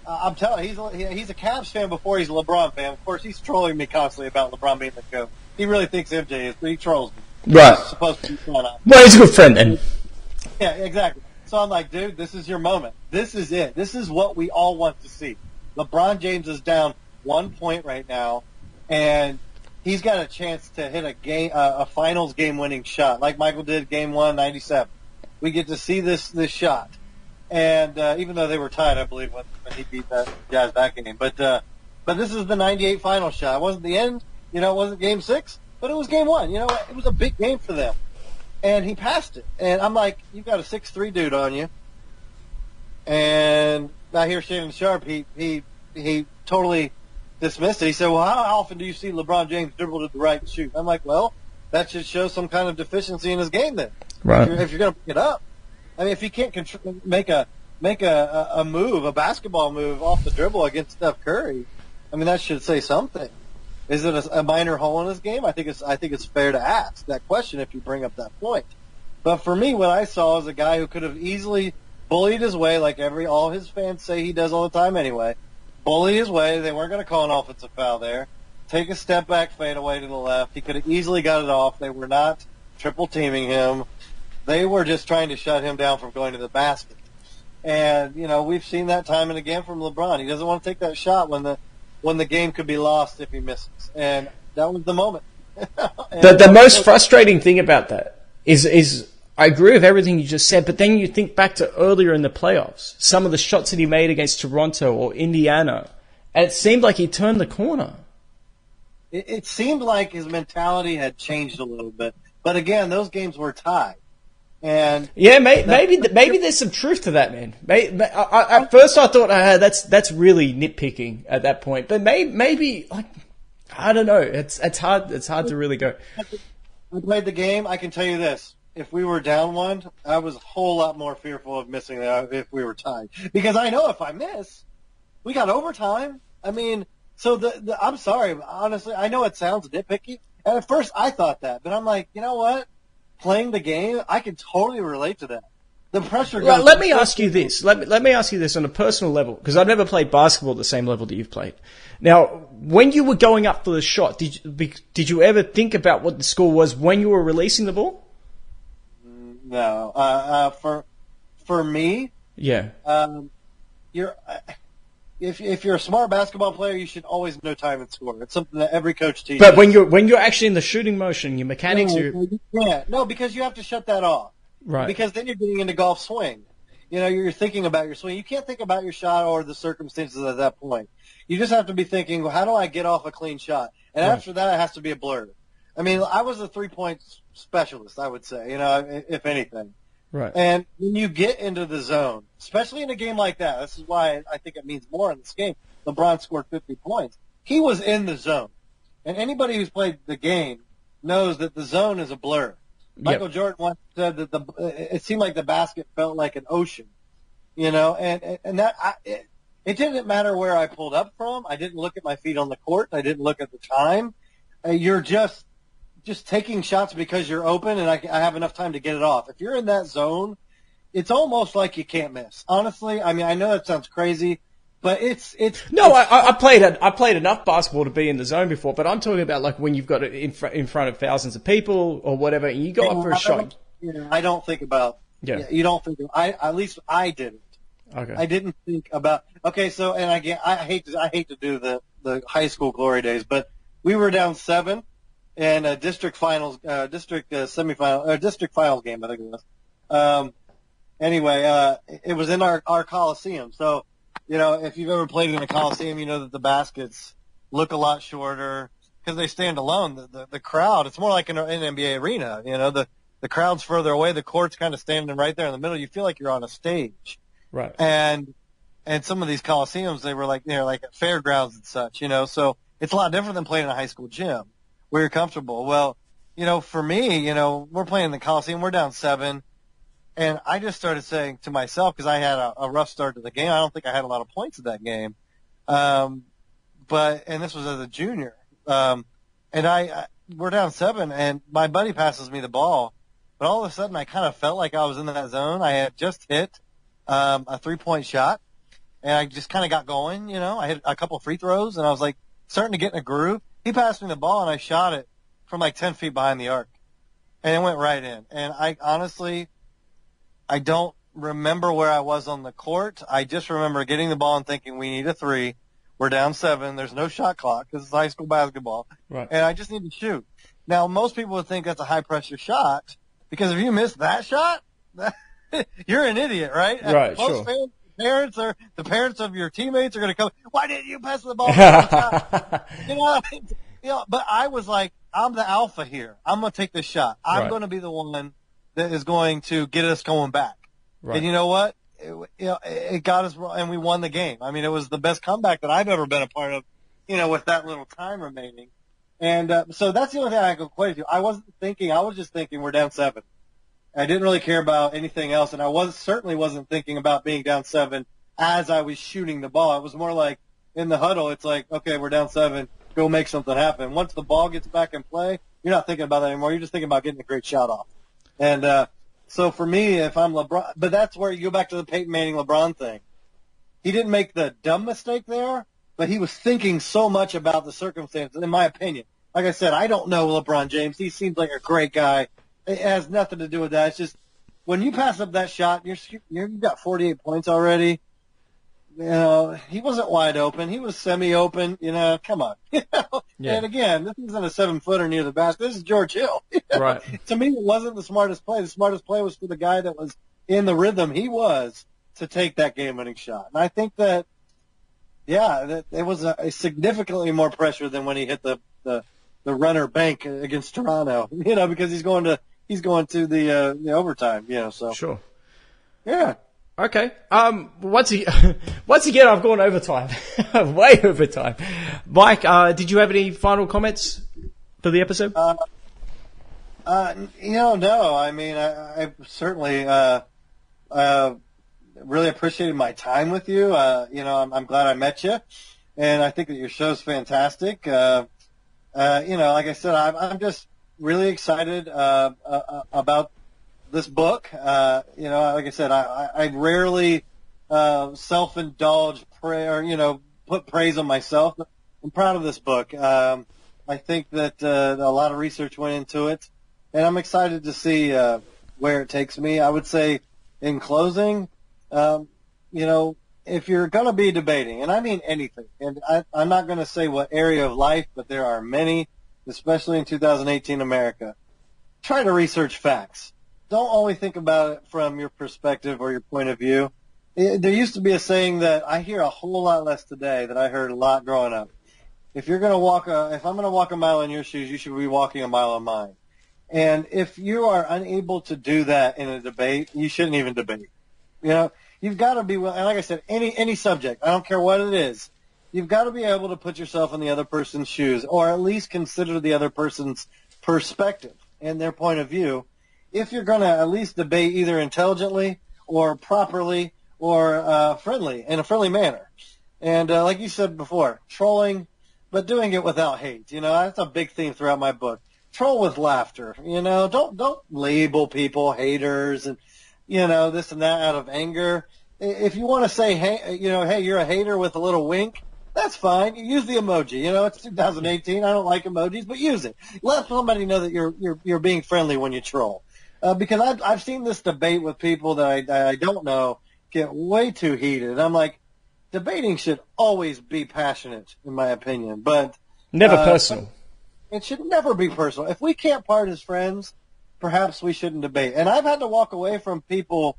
I'm telling you, he's a Cavs fan before he's a LeBron fan. Of course, he's trolling me constantly about LeBron being the GOAT. He really thinks MJ is, but he trolls me. Right. He's supposed to be fun up. Well, he's a good friend then. Yeah, exactly. So I'm like, dude, this is your moment. This is it. This is what we all want to see. LeBron James is down 1 point right now, and he's got a chance to hit a finals game-winning shot, like Michael did Game 1, 97. We get to see this shot. And even though they were tied, I believe, when he beat that Jazz that game. But this is the 98 final shot. It wasn't the end. It wasn't Game 6, but it was Game 1. It was a big game for them. And he passed it. And I'm like, you've got a 6'3" dude on you. And I hear Shannon Sharp, he totally dismissed it. He said, well, how often do you see LeBron James dribble to the right and shoot? I'm like, well, that should show some kind of deficiency in his game then. Right. If you're going to pick it up. I mean, if he can't make a move, a basketball move off the dribble against Steph Curry, I mean, that should say something. Is it a minor hole in his game? I think it's fair to ask that question if you bring up that point. But for me, what I saw is a guy who could have easily bullied his way, like all his fans say he does all the time anyway. Bully his way. They weren't going to call an offensive foul there. Take a step back, fade away to the left. He could have easily got it off. They were not triple teaming him. They were just trying to shut him down from going to the basket. And, we've seen that time and again from LeBron. He doesn't want to take that shot when the game could be lost if he misses. And that was the moment. The most frustrating thing about that is I agree with everything you just said, but then you think back to earlier in the playoffs, some of the shots that he made against Toronto or Indiana, and it seemed like he turned the corner. It seemed like his mentality had changed a little bit. But again, those games were tied. And yeah, maybe there's some truth to that, man. At first I thought that's really nitpicking at that point, but maybe like I don't know. It's hard. It's hard to really go. I played the game. I can tell you this. If we were down one, I was a whole lot more fearful of missing that if we were tied. Because I know if I miss, we got overtime. I mean, so I'm sorry. Honestly, I know it sounds nitpicky. And at first I thought that. But I'm like, you know what? Playing the game, I can totally relate to that. The pressure goes... Well, let me ask you this. Let me ask you this on a personal level, because I've never played basketball at the same level that you've played. Now, when you were going up for the shot, did you ever think about what the score was when you were releasing the ball? No. For me, yeah. If you're a smart basketball player, you should always know time and score. It's something that every coach teaches. But when you're actually in the shooting motion, your mechanics no, because you have to shut that off. Right. Because then you're getting into golf swing. You know, you're thinking about your swing. You can't think about your shot or the circumstances at that point. You just have to be thinking, well, how do I get off a clean shot? And after that, it has to be a blur. I mean, I was a 3-point specialist, I would say, you know, if anything. Right. And when you get into the zone, especially in a game like that, this is why I think it means more in this game. LeBron scored 50 points. He was in the zone. And anybody who's played the game knows that the zone is a blur. Michael Jordan once said that it seemed like the basket felt like an ocean, you know, and that it didn't matter where I pulled up from. I didn't look at my feet on the court. I didn't look at the time. You're just taking shots because you're open and I have enough time to get it off. If you're in that zone, it's almost like you can't miss. Honestly, I mean, I know that sounds crazy, but it's. No, I played enough basketball to be in the zone before, but I'm talking about like when you've got it in front of thousands of people or whatever, and you go up for a shot. I don't think about. Yeah. You don't think. At least I didn't. Okay. I didn't think about. Okay, so and again, I hate to do the high school glory days, but we were down 7 in a district finals, semifinal, district finals game, I think it was. Anyway, it was in our Coliseum, so. You know, if you've ever played in a Coliseum, you know that the baskets look a lot shorter because they stand alone. The crowd, it's more like an NBA arena. You know, the crowd's further away. The court's kind of standing right there in the middle. You feel like you're on a stage. Right. And some of these Coliseums, they were like, you know, like at fairgrounds and such, you know. So it's a lot different than playing in a high school gym where you're comfortable. Well, you know, for me, you know, we're playing in the Coliseum. We're down 7. And I just started saying to myself, because I had a rough start to the game, I don't think I had a lot of points in that game. And this was as a junior. And we're down 7, and my buddy passes me the ball. But all of a sudden, I kind of felt like I was in that zone. I had just hit a 3-point shot, and I just kind of got going, you know. I hit a couple free throws, and I was like starting to get in a groove. He passed me the ball, and I shot it from like 10 feet behind the arc. And it went right in. And I don't remember where I was on the court. I just remember getting the ball and thinking, we need a 3. We're down 7. There's no shot clock because it's high school basketball. Right. And I just need to shoot. Now, most people would think that's a high-pressure shot because if you miss that shot, you're an idiot, right? Right, most sure. The parents of your teammates are going to come, why didn't you pass the ball? you know, but I was like, I'm the alpha here. I'm going to take this shot. I'm going to be the one that is going to get us going back. Right. And you know what? It got us, and we won the game. I mean, it was the best comeback that I've ever been a part of, you know, with that little time remaining. And so that's the only thing I can equate to. I was just thinking we're down 7. I didn't really care about anything else, and I certainly wasn't thinking about being down 7 as I was shooting the ball. It was more like in the huddle, it's like, okay, we're down 7, go make something happen. Once the ball gets back in play, you're not thinking about that anymore. You're just thinking about getting a great shot off. And so for me, if I'm LeBron, but that's where you go back to the Peyton Manning LeBron thing. He didn't make the dumb mistake there, but he was thinking so much about the circumstances, in my opinion. Like I said, I don't know LeBron James. He seems like a great guy. It has nothing to do with that. It's just when you pass up that shot, you've got 48 points already. You know, he wasn't wide open. He was semi-open. You know, come on. You know? Yeah. And again, this isn't a 7-footer near the basket. This is George Hill. You know? Right. To me, it wasn't the smartest play. The smartest play was for the guy that was in the rhythm he was to take that game-winning shot. And I think that, that it was a significantly more pressure than when he hit the runner bank against Toronto. You know, because he's going to the overtime. You know, so sure. Yeah. Okay. Once again, I've gone overtime, way overtime. Mike, did you have any final comments for the episode? No. I mean, I certainly really appreciated my time with you. I'm glad I met you, and I think that your show's fantastic. Like I said, I'm just really excited about this book. Like I said, I rarely self-indulge put praise on myself. I'm proud of this book. I think that a lot of research went into it, and I'm excited to see where it takes me. I would say, in closing, if you're going to be debating, and I mean anything, and I'm not going to say what area of life, but there are many, especially in 2018 America, try to research facts. Don't only think about it from your perspective or your point of view. There used to be a saying that I hear a whole lot less today that I heard a lot growing up. If I'm going to walk a mile in your shoes, you should be walking a mile in mine. And if you are unable to do that in a debate, you shouldn't even debate. You've got to be willing, and like I said, any subject, I don't care what it is, you've got to be able to put yourself in the other person's shoes, or at least consider the other person's perspective and their point of view, if you're going to at least debate either intelligently or properly or friendly, in a friendly manner. And like you said before, trolling, but doing it without hate. That's a big theme throughout my book. Troll with laughter. Don't label people haters and, this and that out of anger. If you want to say, hey, you're a hater with a little wink, that's fine. Use the emoji. It's 2018. I don't like emojis, but use it. Let somebody know that you're being friendly when you troll. Because I've seen this debate with people that I don't know get way too heated. I'm like, debating should always be passionate, in my opinion, but never personal. It should never be personal. If we can't part as friends, perhaps we shouldn't debate. And I've had to walk away from people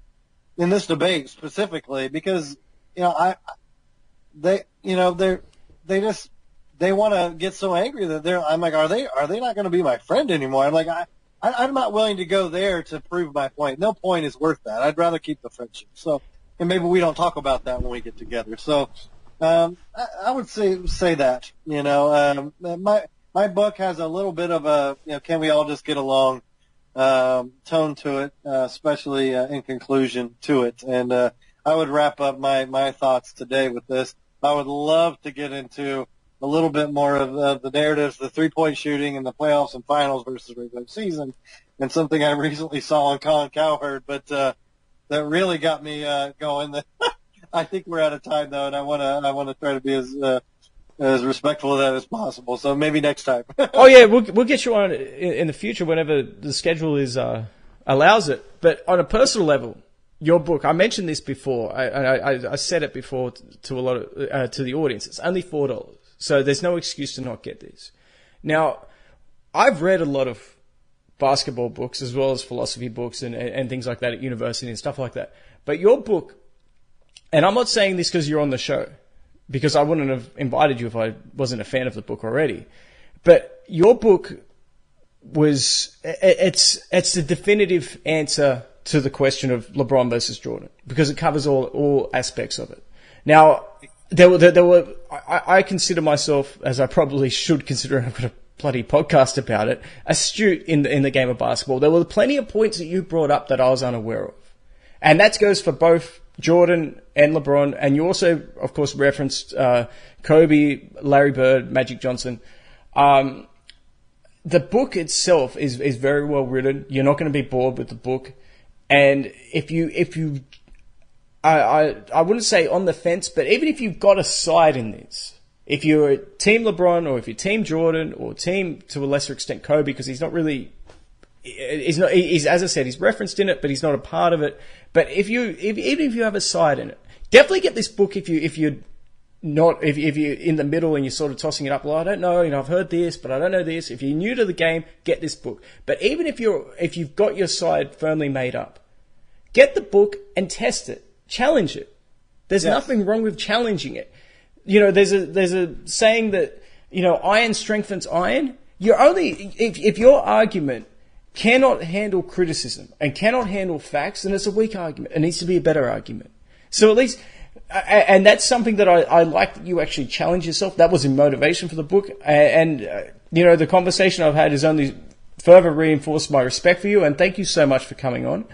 in this debate specifically because they want to get so angry that I'm like, are they not going to be my friend anymore? I'm like, I'm not willing to go there to prove my point. No point is worth that. I'd rather keep the friendship. So, and maybe we don't talk about that when we get together. So, I would say that, my book has a little bit of a, can we all just get along, tone to it, especially, in conclusion to it. And, I would wrap up my thoughts today with this. I would love to get into a little bit more of the narratives, the 3-point shooting and the playoffs and finals versus regular season, and something I recently saw on Colin Cowherd, but that really got me going. I think we're out of time though, and I want to try to be as respectful of that as possible. So maybe next time. Oh yeah, we'll get you on in the future whenever the schedule allows it. But on a personal level, your book, I mentioned this before. I said it before to a lot of to the audience. It's only $4. So there's no excuse to not get this. Now, I've read a lot of basketball books as well as philosophy books and things like that at university and stuff like that. But your book, and I'm not saying this because you're on the show, because I wouldn't have invited you if I wasn't a fan of the book already. But your book it's the definitive answer to the question of LeBron versus Jordan because it covers all aspects of it. Now, I consider myself, as I probably should consider, I've got a bloody podcast about it, astute in the game of basketball. There were plenty of points that you brought up that I was unaware of. And that goes for both Jordan and LeBron. And you also, of course, referenced Kobe, Larry Bird, Magic Johnson. The book itself is very well written. You're not going to be bored with the book. And if you I wouldn't say on the fence, but even if you've got a side in this, if you're Team LeBron or if you're Team Jordan or Team, to a lesser extent, Kobe, because he's as I said, he's referenced in it, but he's not a part of it. But even if you have a side in it, definitely get this book if you're in the middle and you're sort of tossing it up. Well, I don't know, I've heard this, but I don't know this. If you're new to the game, get this book. But even if you've got your side firmly made up, get the book and test it. Challenge it. There's nothing wrong with challenging it. There's a saying that, iron strengthens iron. You're only, if your argument cannot handle criticism and cannot handle facts, then it's a weak argument. It needs to be a better argument. So at least, and that's something that I like that you actually challenge yourself. That was in motivation for the book. And the conversation I've had has only further reinforced my respect for you. And thank you so much for coming on.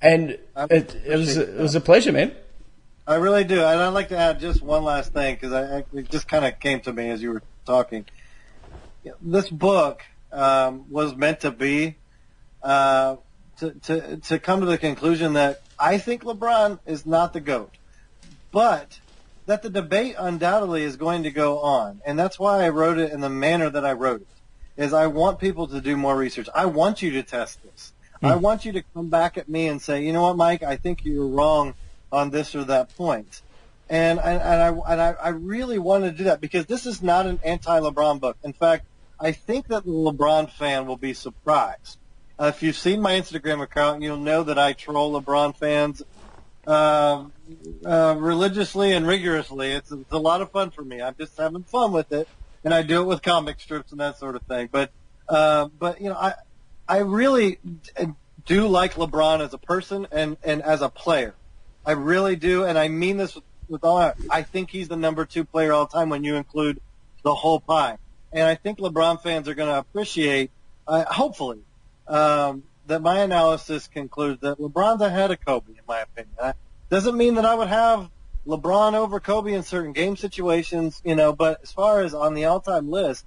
And it was a pleasure, man. I really do. And I'd like to add just one last thing, because it just kind of came to me as you were talking. This book was meant to be to come to the conclusion that I think LeBron is not the GOAT, but that the debate undoubtedly is going to go on. And that's why I wrote it in the manner that I wrote it, is I want people to do more research. I want you to test this. I want you to come back at me and say, you know what, Mike, I think you're wrong on this or that point. And I really want to do that, because this is not an anti-LeBron book. In fact, I think that the LeBron fan will be surprised. If you've seen my Instagram account, you'll know that I troll LeBron fans religiously and rigorously. It's a lot of fun for me. I'm just having fun with it, and I do it with comic strips and that sort of thing. But I really do like LeBron as a person and as a player. I really do, and I mean this with all heart. I think he's the number 2 player all time when you include the whole pie. And I think LeBron fans are going to appreciate, hopefully, that my analysis concludes that LeBron's ahead of Kobe, in my opinion. Doesn't mean that I would have LeBron over Kobe in certain game situations, but as far as on the all-time list,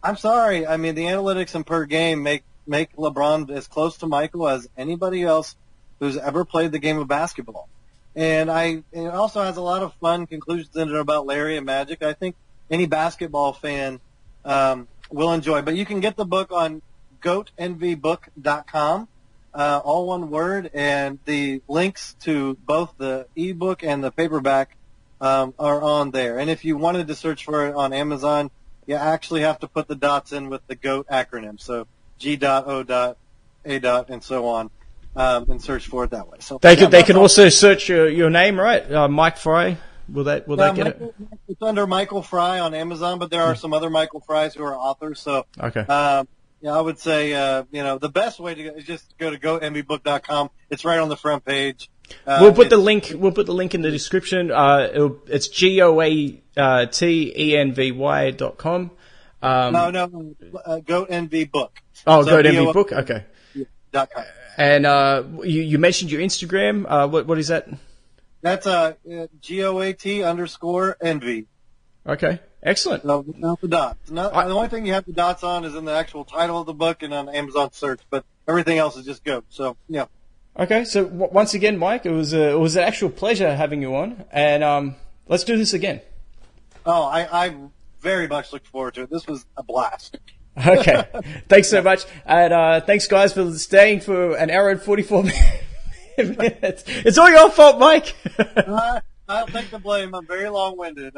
I'm sorry. I mean, the analytics and per game make LeBron as close to Michael as anybody else who's ever played the game of basketball. And it also has a lot of fun conclusions in it about Larry and Magic. I think any basketball fan will enjoy. But you can get the book on goatenvybook.com, all one word, and the links to both the ebook and the paperback are on there. And if you wanted to search for it on Amazon, you actually have to put the dots in with the GOAT acronym, so G.O.A. and so on, and search for it that way. So they can also search your name, right? Mike Fry. Will that get it? It's under Michael Fry on Amazon, but there are some other Michael Frys who are authors. So okay. I would say the best way to go is just go to goatenvybook.com. It's right on the front page. We'll put the link in the description. It's GOATENVY.com. No, GoatEnvyBook. Oh, so GoatEnvyBook. Okay. .com. And you mentioned your Instagram. What is that? That's GOAT_envy. Okay, excellent. No, without the dots. The only thing you have the dots on is in the actual title of the book and on Amazon search, but everything else is just GOAT. So yeah. Okay, so once again, Mike, it was an actual pleasure having you on, and let's do this again. Oh, I very much look forward to it. This was a blast. Okay, thanks so much, and thanks guys for staying for an hour and 44 minutes. It's all your fault, Mike. I'll take the blame. I'm very long-winded.